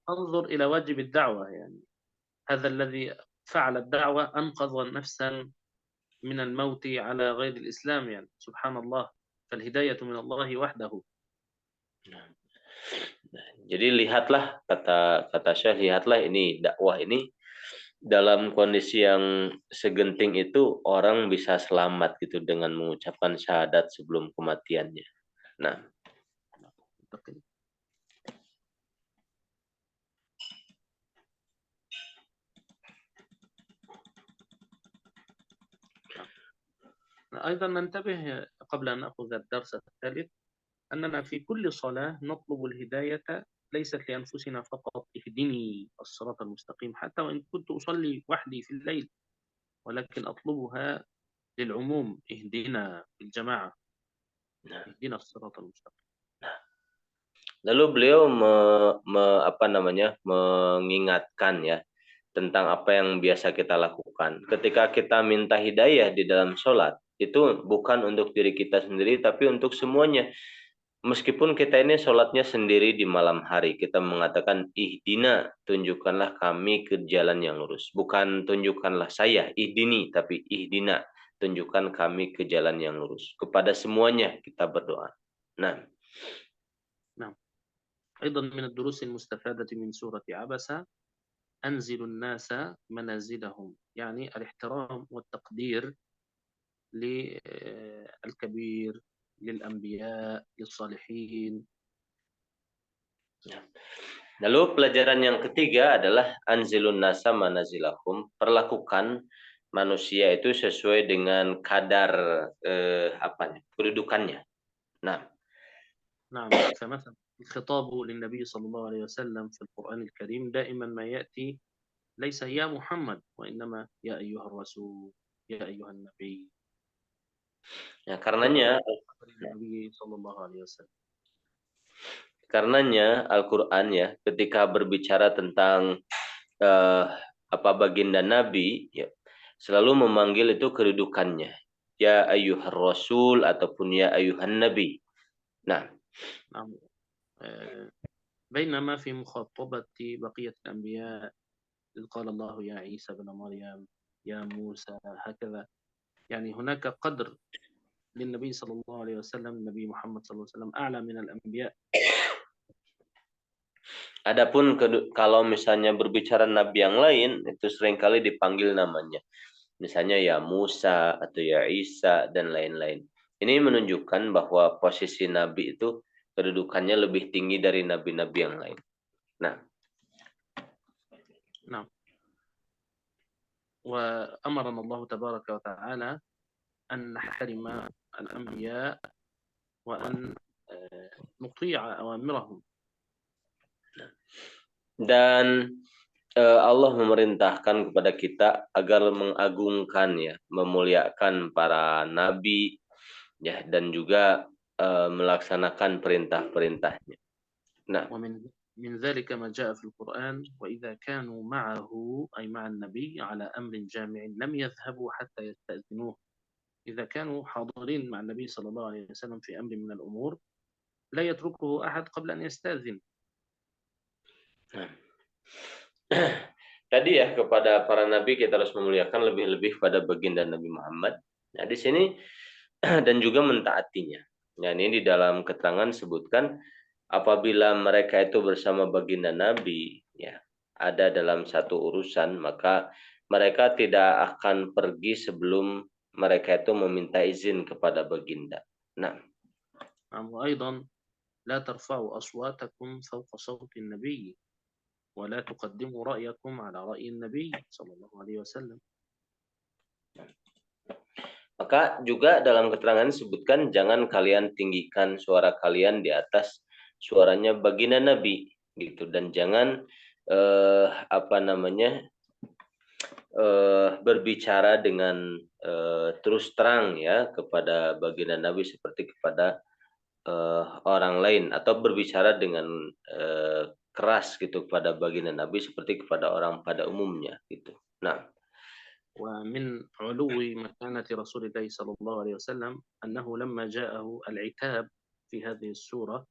انظر إلى واجب الدعوة، يعني هذا الذي فعل الدعوة أنقذ نفسا من الموت على غير الإسلام، يعني سبحان الله، فالهداية من الله وحده. jadi lihatlah kata kata Syekh, lihatlah ini dakwah ini dalam kondisi yang segenting itu orang bisa selamat gitu dengan mengucapkan syahadat sebelum kematiannya. Nah, أيضا ننتبه قبل أن نأخذ الدرس الثالث أننا في كل صلاة نطلب الهداية ليست لأنفسنا فقط، اهدني الصراط المستقيم، حتى وإن كنت أصلي وحدي في الليل ولكن أطلبها للعموم، اهدنا الجماعة، اهدنا الصراط المستقيم. lalu beliau mengingatkan ya tentang apa yang biasa kita lakukan. Ketika kita minta hidayah di dalam sholat, itu bukan untuk diri kita sendiri, tapi untuk semuanya. Meskipun kita ini sholatnya sendiri di malam hari, kita mengatakan, ihdina, tunjukkanlah kami ke jalan yang lurus. Bukan tunjukkanlah saya, ihdini, tapi ihdina, tunjukkan kami ke jalan yang lurus. Kepada semuanya kita berdoa. Nah, نعم. أيضا من الدروس المستفادة من سورة عبسة أنزل الناس منازلهم، يعني الاحترام والتقدير للكبير، للأنبياء، للصالحين. lalu pelajaran yang ketiga adalah anzilun nasa manazilahum, perlakukan manusia itu sesuai dengan kadar kedudukannya. Nah, نعم، فمثلا الخطاب للنبي صلى الله عليه وسلم في القرآن الكريم دائما ما يأتي ليس يا محمد، وإنما يا أيها الرسول، يا أيها النبي. ya karenanya النبي صلى الله عليه وسلم. Karenanya Al-Quran ya ketika berbicara tentang baginda Nabi ya, selalu memanggil itu kedudukannya. Ya ayyuhar rasul ataupun ya ayyuhan nabi. Nah, نعم. بينما في مخاطبة بقية الأنبياء إذ قال الله يا عيسى بن مريم، يا موسى، هكذا، يعني هناك قدر للنبي صلى الله عليه وسلم، النبي محمد صلى الله عليه وسلم أعلى من الأنبياء. adapun kalau misalnya berbicara nabi yang lain itu seringkali dipanggil namanya. Misalnya ya Musa atau ya Isa dan lain-lain. Ini menunjukkan bahwa posisi nabi itu kedudukannya lebih tinggi dari nabi-nabi yang lain. Nah, نعم. وأمرنا الله تبارك وتعالى أن نحترم الأنبياء وأن نطيع أوامرهم. dan Allah memerintahkan kepada kita agar mengagungkan ya, memuliakan para nabi ya dan juga melaksanakan perintah-perintahnya. Nah, ومن ذلك ما جاء في القرآن وإذا كانوا معه أي مع النبي على أمر جامع لم يذهبوا حتى يستأذنوه. إذا كانوا حاضرين مع النبي صلى الله عليه وسلم في أمر من الأمور لا يتركه أحد قبل أن يستأذن. tadi ya kepada para nabi kita harus memuliakan lebih-lebih pada baginda Nabi Muhammad. Nah, di sini dan juga mentaatinya. Nah, ini di dalam keterangan sebutkan apabila mereka itu bersama baginda Nabi, ya, ada dalam satu urusan, maka mereka tidak akan pergi sebelum mereka itu meminta izin kepada baginda. Nah, وأيضا لا ترفعوا أصواتكم فوق صوت النبي ولا تقدموا رأيكم على رأي النبي صلى الله عليه وسلم. maka juga dalam keterangan disebutkan jangan kalian tinggikan suara kalian di atas suaranya baginda Nabi gitu, dan jangan apa namanya berbicara dengan terus terang ya kepada baginda Nabi seperti kepada orang lain, atau berbicara dengan keras gitu kepada baginda Nabi seperti kepada orang pada umumnya gitu. Nah, ومن علو مكانة رسول الله صلى الله عليه وسلم أنه لما جاءه العتاب في هذه السورة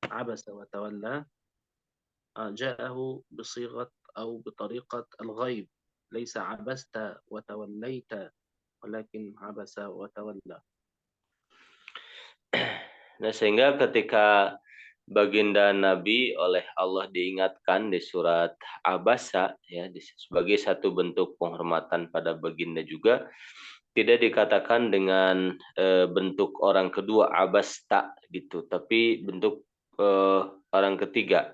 عبس وتولى جاءه بصيغة أو بطريقة الغيب، ليس عبست وتوليت ولكن عبس وتولى. nah sehingga ketika baginda Nabi oleh Allah diingatkan di surat Abasa ya sebagai satu bentuk penghormatan pada baginda juga, tidak dikatakan dengan bentuk orang kedua abasta gitu, tapi bentuk orang ketiga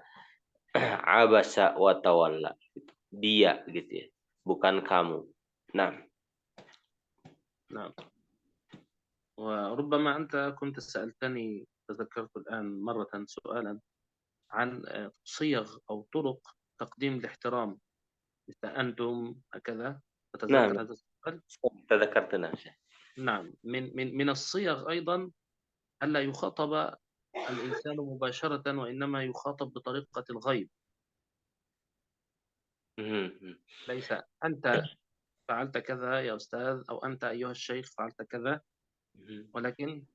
abasa wa tawalla gitu. Dia gitu ya, bukan kamu. Nah, نعم. وربما أنت كنت سألتني، تذكرت الآن مرة سؤالا عن صيغ أو طرق تقديم الاحترام، مثل أنتم هكذا، nah, تتذكر هذا السؤال؟ تذكرت نفسه. نعم. من الصيغ أيضا ألا يخاطب الإنسان مباشرة وإنما يخاطب بطريقة الغيب، ليس أنت فعلت كذا يا أستاذ أو أنت أيها الشيخ فعلت كذا، ولكن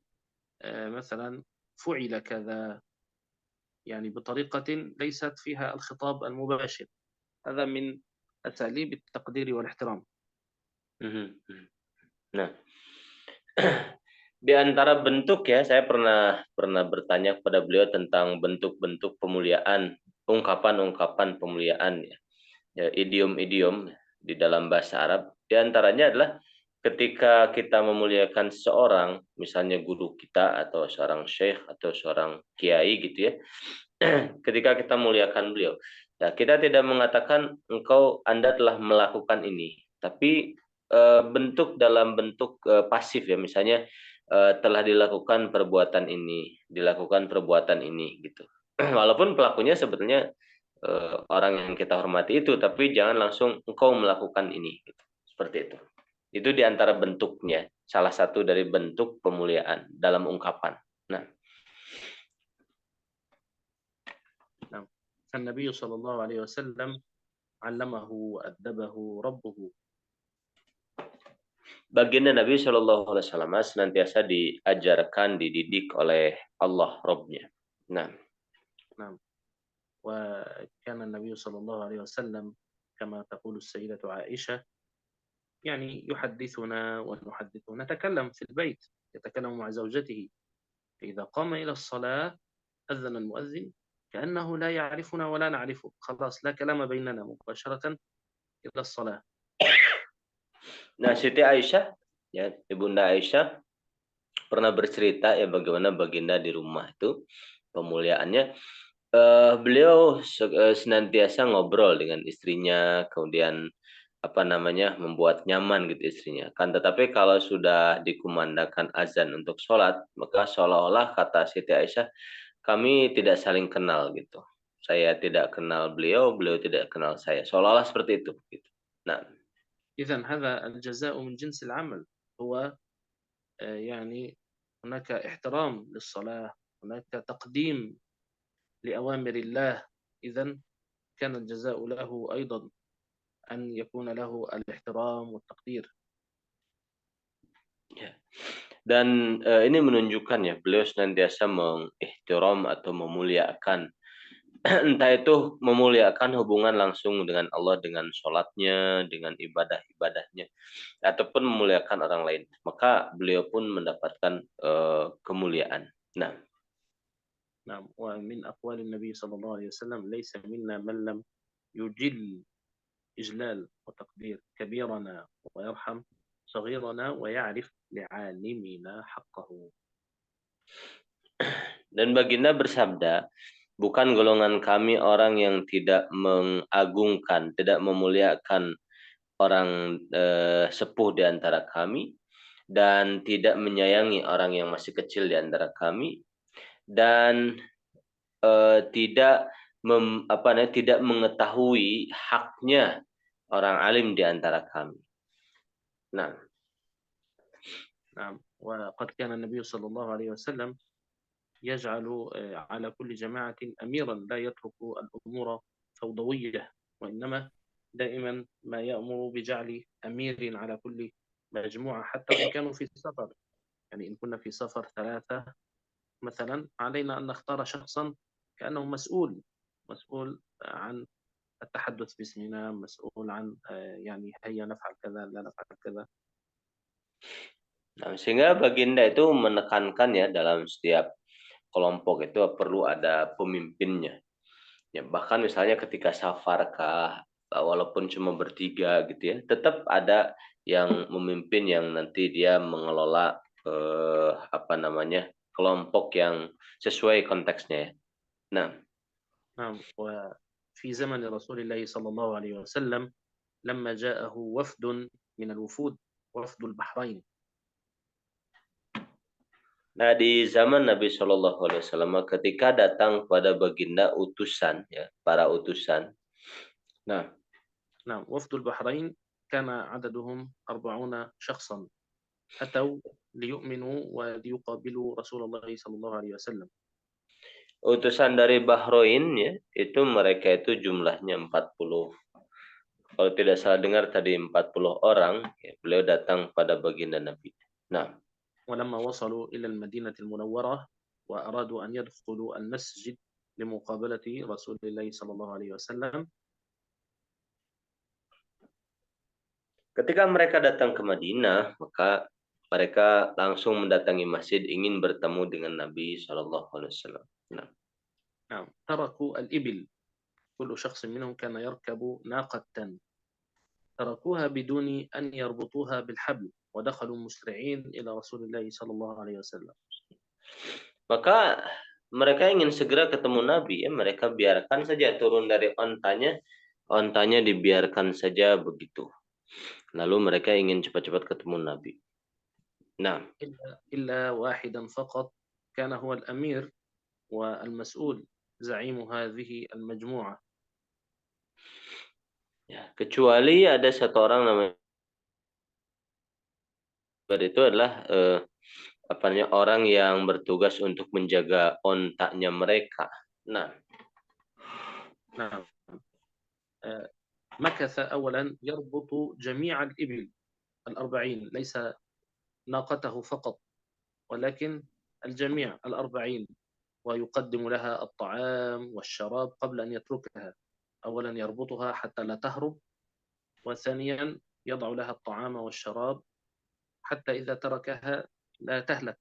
مثلا فعل كذا، يعني بطريقة ليست فيها الخطاب المباشر. هذا من أساليب التقدير والاحترام. Nah, di antara bentuk ya, saya pernah bertanya kepada beliau tentang bentuk-bentuk pemuliaan, ungkapan-ungkapan pemuliaan ya, ya idiom-idiom di dalam bahasa Arab. Di antaranya adalah ketika kita memuliakan seseorang, misalnya guru kita atau seorang syekh atau seorang kiai gitu ya, ketika kita muliakan beliau, ya kita tidak mengatakan Anda telah melakukan ini, tapi bentuk dalam bentuk pasif ya, misalnya telah dilakukan perbuatan ini, dilakukan perbuatan ini gitu. Walaupun pelakunya sebetulnya orang yang kita hormati itu, tapi jangan langsung engkau melakukan ini gitu. Seperti itu. Itu di antara bentuknya, salah satu dari bentuk pemuliaan dalam ungkapan. Nah, النبي صلى الله عليه وسلم علمه وأدبه ربه. baginda Nabi Shallallahu Alaihi Wasallam senantiasa diajarkan, dididik oleh Allah Robnya. Nah, نعم. وكان النبي صلى الله عليه وسلم كما تقول السيدة عائشة يعني يحدثنا ونحدثه، نتكلم في البيت، يتكلم مع زوجته، فإذا قام إلى الصلاة أذن المؤذن كأنه لا يعرفنا ولا نعرفه، خلاص لا كلام بيننا، مباشرة إلى الصلاة. nah Siti Aisyah, ya ibunda Aisyah pernah bercerita ya bagaimana baginda di rumah itu pemuliaannya. Beliau senantiasa ngobrol dengan istrinya, kemudian apa namanya membuat nyaman gitu istrinya. Kan tetapi kalau sudah dikumandangkan azan untuk sholat, maka seolah-olah kata Siti Aisyah, kami tidak saling kenal gitu. Saya tidak kenal beliau, beliau tidak kenal saya. Seolah-olah seperti itu. Gitu. Nah, إذن هذا الجزاء من جنس العمل، هو يعني هناك احترام للصلاة، هناك تقديم لأوامر الله، إذن كان الجزاء له أيضا أن يكون له الاحترام والتقدير. ya. Dan ini menunjukkan ya beliau senantiasa mengihtiram atau memuliakan entah itu memuliakan hubungan langsung dengan Allah dengan sholatnya, dengan ibadah-ibadahnya, ataupun memuliakan orang lain, maka beliau pun mendapatkan kemuliaan. Nah, نعم. ومن أقوال النبي صلى الله عليه وسلم ليس منا من لم يجل إجلال وتقدير كبيرنا ويرحم صغيرنا ويعرف لعالمنا حقه. dan baginda bersabda, bukan golongan kami orang yang tidak mengagungkan, tidak memuliakan orang sepuh di antara kami, dan tidak menyayangi orang yang masih kecil di antara kami, dan tidak tidak mengetahui haknya orang alim di antara kami. Nah, نعم. وقد كان النبي صلى الله عليه وسلم يجعل على كل جماعة أميرا لا يترك الأمور فوضوية، وإنما دائما ما يأمر بجعل أمير على كل مجموعة حتى وإن كانوا في سفر. يعني إن كنا في سفر ثلاثة مثلا علينا أن نختار شخصا كأنه مسؤول عن التحدث باسمنا، مسؤول عن يعني هيا نفعل كذا لا نفعل كذا. nah, sehingga baginda itu menekankan ya dalam setiap kelompok itu perlu ada pemimpinnya. Ya, bahkan misalnya ketika safar kah, walaupun cuma bertiga gitu ya, tetap ada yang memimpin yang nanti dia mengelola kelompok yang sesuai konteksnya ya. Nah, نعم. وفي زمن رسول الله صلى الله عليه وسلم لما جاءه وفد من الوفود، وفد البحرين. nah di zaman Nabi Shallallahu Alaihi Wasallam ketika datang pada baginda utusan ya, para utusan. Nah, نعم. وفد البحرين كان عددهم 40 شخصا أتوا ليؤمنوا وليقابلوا رسول الله صلى الله عليه وسلم. utusan dari Bahrain ya, itu mereka itu jumlahnya 40. Kalau tidak salah dengar tadi 40 orang, ya, beliau datang pada baginda Nabi. Nah, ولما وصلوا إلى المدينة المنورة وأرادوا أن يدخلوا المسجد لمقابلة رسول الله صلى الله عليه وسلم. ketika mereka datang ke Madinah, maka mereka langsung mendatangi masjid ingin bertemu dengan Nabi Shallallahu Alaihi Wasallam. Nah, نعم. تركوا الإبل، كل شخص منهم كان يركب ناقة، تركوها بدون أن يربطوها بالحبل ودخلوا مسرعين إلى رسول الله صلى الله عليه وسلم. maka mereka ingin segera ketemu Nabi ya, mereka biarkan saja turun dari ontanya dibiarkan saja begitu. Lalu mereka ingin cepat-cepat ketemu Nabi. Nah, إلا واحدا فقط كان هو الأمير والمسؤول زعيم هذه المجموعة. ya, kecuali ada satu orang namanya itu adalah orang yang bertugas untuk menjaga ontanya mereka. Nah, نعم. مكث أولا يربط جميع الإبل 40، ليس ناقته فقط ولكن الجميع 40، ويقدم لها الطعام والشراب قبل أن يتركها. أولا يربطها حتى لا تهرب، وثانيا يضع لها الطعام والشراب حتى إذا تركها لا تهلك.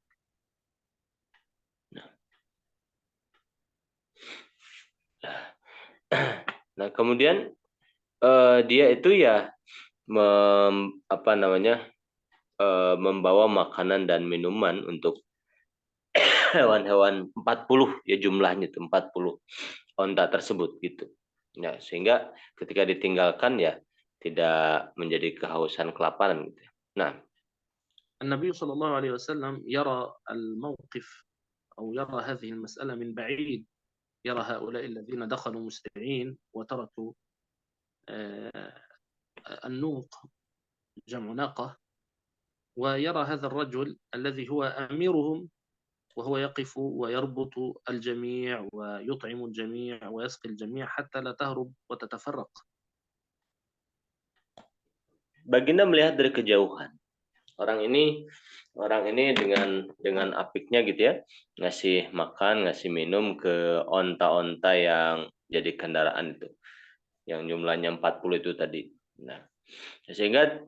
nah kemudian dia itu ya membawa makanan dan minuman untuk hewan-hewan 40 ya jumlahnya itu 40 onta tersebut gitu. Nah, sehingga ketika ditinggalkan ya tidak menjadi kehausan kelaparan gitu. Nah, النبي صلى الله عليه وسلم يرى الموقف أو يرى هذه المسألة من بعيد، يرى هؤلاء الذين دخلوا مسرعين وتركوا النوق جمع ناقة، ويرى هذا الرجل الذي هو أميرهم وهو يقف ويربط الجميع ويطعم الجميع ويسقي الجميع حتى لا تهرب وتتفرق. baginda melihat dari kejauhan. Orang ini dengan apiknya gitu ya, ngasih makan, ngasih minum ke onta-onta yang jadi kendaraan itu yang jumlahnya 40 itu tadi. Nah, sehingga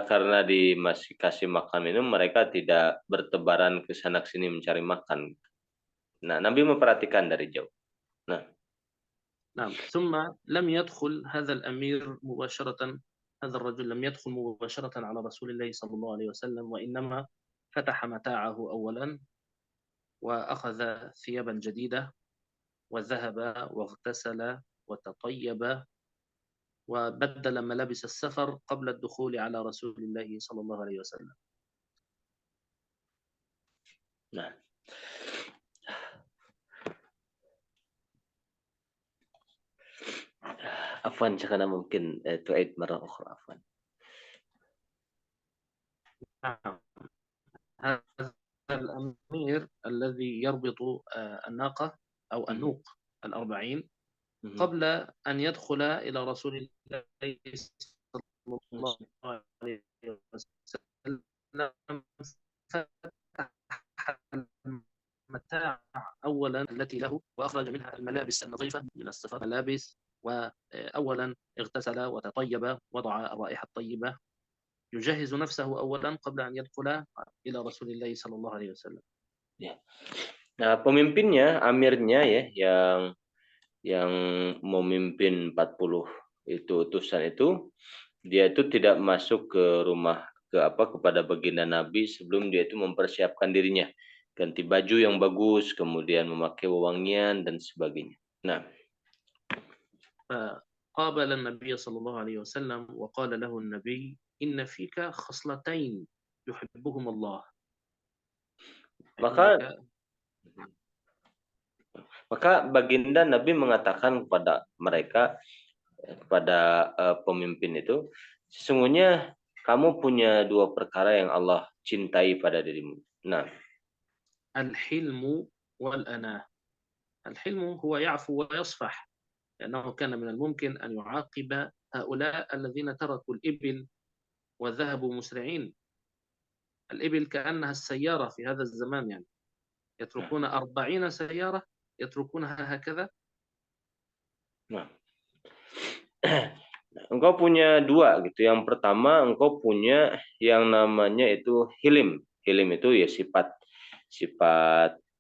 karena masih kasih makan minum, mereka tidak bertebaran ke sana ke sini mencari makan. Nah, Nabi memperhatikan dari jauh. Nah, نعم. ثم لم يدخل هذا الأمير مباشرة، هذا الرجل لم يدخل مباشرة على رسول الله صلى الله عليه وسلم، وإنما فتح متاعه أولا وأخذ ثيابا جديدة وذهب واغتسل وتطيب وبدل ملابس السفر قبل الدخول على رسول الله صلى الله عليه وسلم. nah. Afwan, karena mungkin tu'id marah ukhra, afwan. نعم. هذا الأمير الذي يربط الناقة أو النوق الأربعين قبل أن يدخل إلى رسول الله صلى الله عليه وسلم فتح المتاع أولا التي له وأخرج منها الملابس النظيفة من السفر، ملابس، وأولا اغتسل وتطيب، وضع الرائحة الطيبة، يجهز نفسه أولا قبل أن يدخل إلى رسول الله صلى الله عليه وسلم. Ya. Nah, pemimpinnya, amirnya ya, yang memimpin 40 itu utusan itu, dia itu tidak masuk ke rumah kepada baginda Nabi sebelum dia itu mempersiapkan dirinya, ganti baju yang bagus, kemudian memakai wewangian dan sebagainya. Nah, فقابل النبي صلى الله عليه وسلم وقال له النبي إن فيك خصلتين يحبهما الله. maka إنك maka baginda Nabi mengatakan kepada mereka, kepada pemimpin itu, sesungguhnya kamu punya dua perkara yang Allah cintai pada dirimu. Nah, الحلم والأناة. الحلم هو يعفو ويصفح، لأنه كان من الممكن أن يعاقب هؤلاء الذين تركوا الإبل وذهبوا مسرعين. الإبل كأنها السيارة في هذا الزمان، يعني يتركون 40 سيارة يتركونها هكذا. nah. Engkau punya dua gitu. Yang pertama, engkau punya yang namanya itu hilim. Hilim itu ya sifat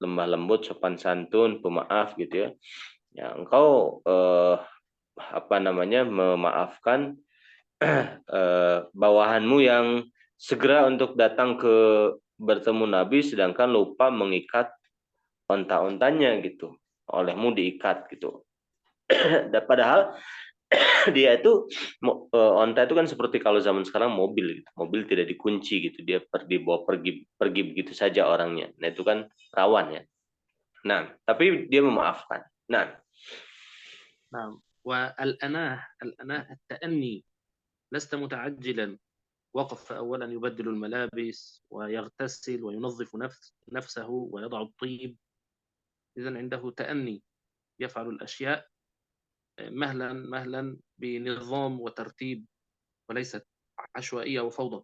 lemah lembut, sopan santun, pemaaf gitu ya. Ya, engkau memaafkan bawahanmu yang segera untuk datang ke bertemu Nabi, sedangkan lupa mengikat onta-ontanya gitu. Olehmu diikat gitu. Dan padahal dia itu onta itu kan seperti kalau zaman sekarang mobil gitu. Mobil tidak dikunci gitu, dia dibawa pergi begitu saja orangnya. Nah, itu kan rawan ya. Nah, tapi dia memaafkan. Nah, نعم. والأناة التأني، لست متعجلا، وقف أولا يبدل الملابس ويغتسل وينظف نفسه ويضع الطيب. إذن عنده تأني، يفعل الأشياء مهلا مهلا بنظام وترتيب، وليست عشوائية وفوضى.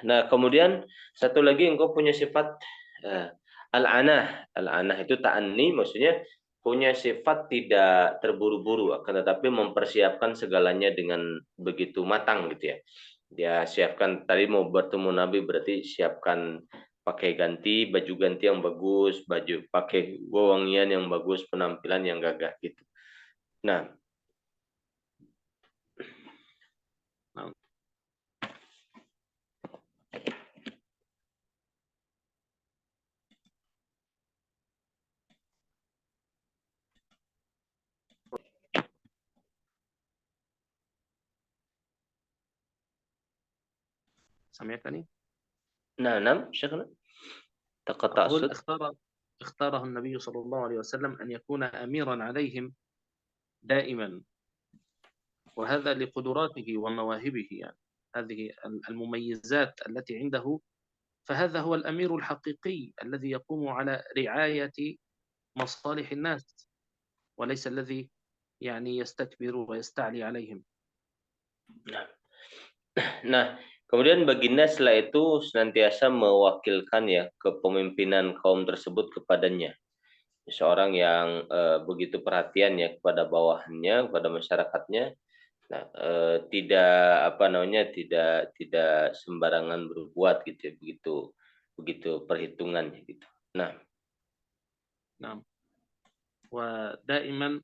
nah kemudian satu lagi, engkau punya sifat al-anah. Al-anah itu ta'anni, maksudnya punya sifat tidak terburu-buru, akan tetapi mempersiapkan segalanya dengan begitu matang gitu ya. Dia siapkan, tadi mau bertemu Nabi berarti siapkan pakai baju ganti yang bagus, baju pakai wewangian yang bagus, penampilan yang gagah gitu. Nah, سمعتني؟ نعم شيخنا تقطع أقول الصوت. اختاره النبي صلى الله عليه وسلم أن يكون أميرا عليهم دائما، وهذا لقدراته ومواهبه، يعني هذه المميزات التي عنده، فهذا هو الأمير الحقيقي الذي يقوم على رعاية مصالح الناس، وليس الذي يعني يستكبر ويستعلي عليهم. Nah, kemudian baginda setelah itu senantiasa mewakilkan ya kepemimpinan kaum tersebut kepadanya. seorang yang begitu perhatian ya kepada bawahannya, kepada masyarakatnya. Nah, tidak apa namanya, tidak sembarangan berbuat gitu ya, begitu begitu perhitungannya gitu. Nah, نعم. ودائما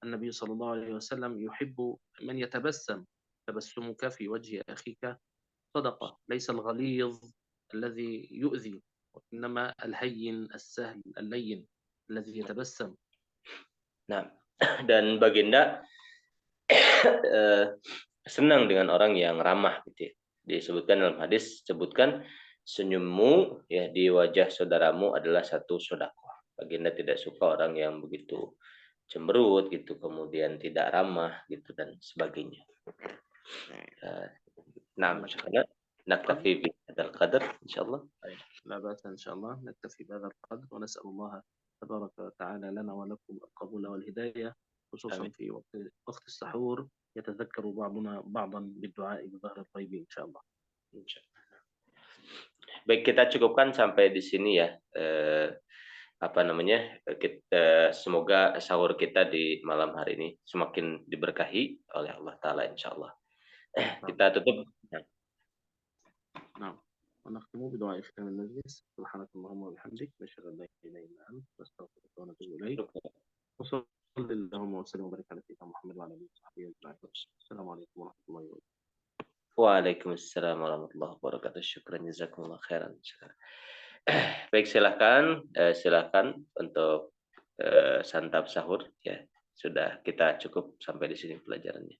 النبي صلى الله عليه وسلم يحب من يتبسم. تبسمك في وجه أخيك صدقة، ليس الغليظ الذي يؤذي، وإنما الهين السهل اللين الذي يتبسم. nah dan baginda senang dengan orang yang ramah gitu ya. Disebutkan dalam hadis, sebutkan senyummu ya di wajah saudaramu adalah satu sedekah. Baginda tidak suka orang yang begitu cemberut gitu, kemudian tidak ramah gitu dan sebagainya. Nah, misalnya naktafi bihadzal qadar insyaallah. لا بأس إن شاء الله، نكتفي بهذا القدر، ونسأل الله تبارك وتعالى لنا ولكم القبول والهداية، خصوصا Amin. في وقت السحور يتذكر بعضنا بعضا بالدعاء بظهر الغيب إن شاء الله. Baik, kita cukupkan sampai di sini ya. Apa namanya? Kita semoga sahur kita di malam hari ini semakin diberkahi oleh Allah Taala insyaallah. Kita tutup. نعم، ونختم بدعاء ختام المجلس. سبحانك اللهم وبحمدك، نشهد أن لا إله إلا أنت، نستغفرك ونتوب إليك، وصلى اللهم وسلم وبارك على سيدنا محمد وعلى آله وصحبه أجمعين. السلام عليكم ورحمة الله وبركاته. Waalaikumsalam warahmatullahi wabarakatuh. Syukran jazakumullah khairan. Baik, silakan untuk santap sahur ya. Sudah kita cukup sampai di sini pelajarannya.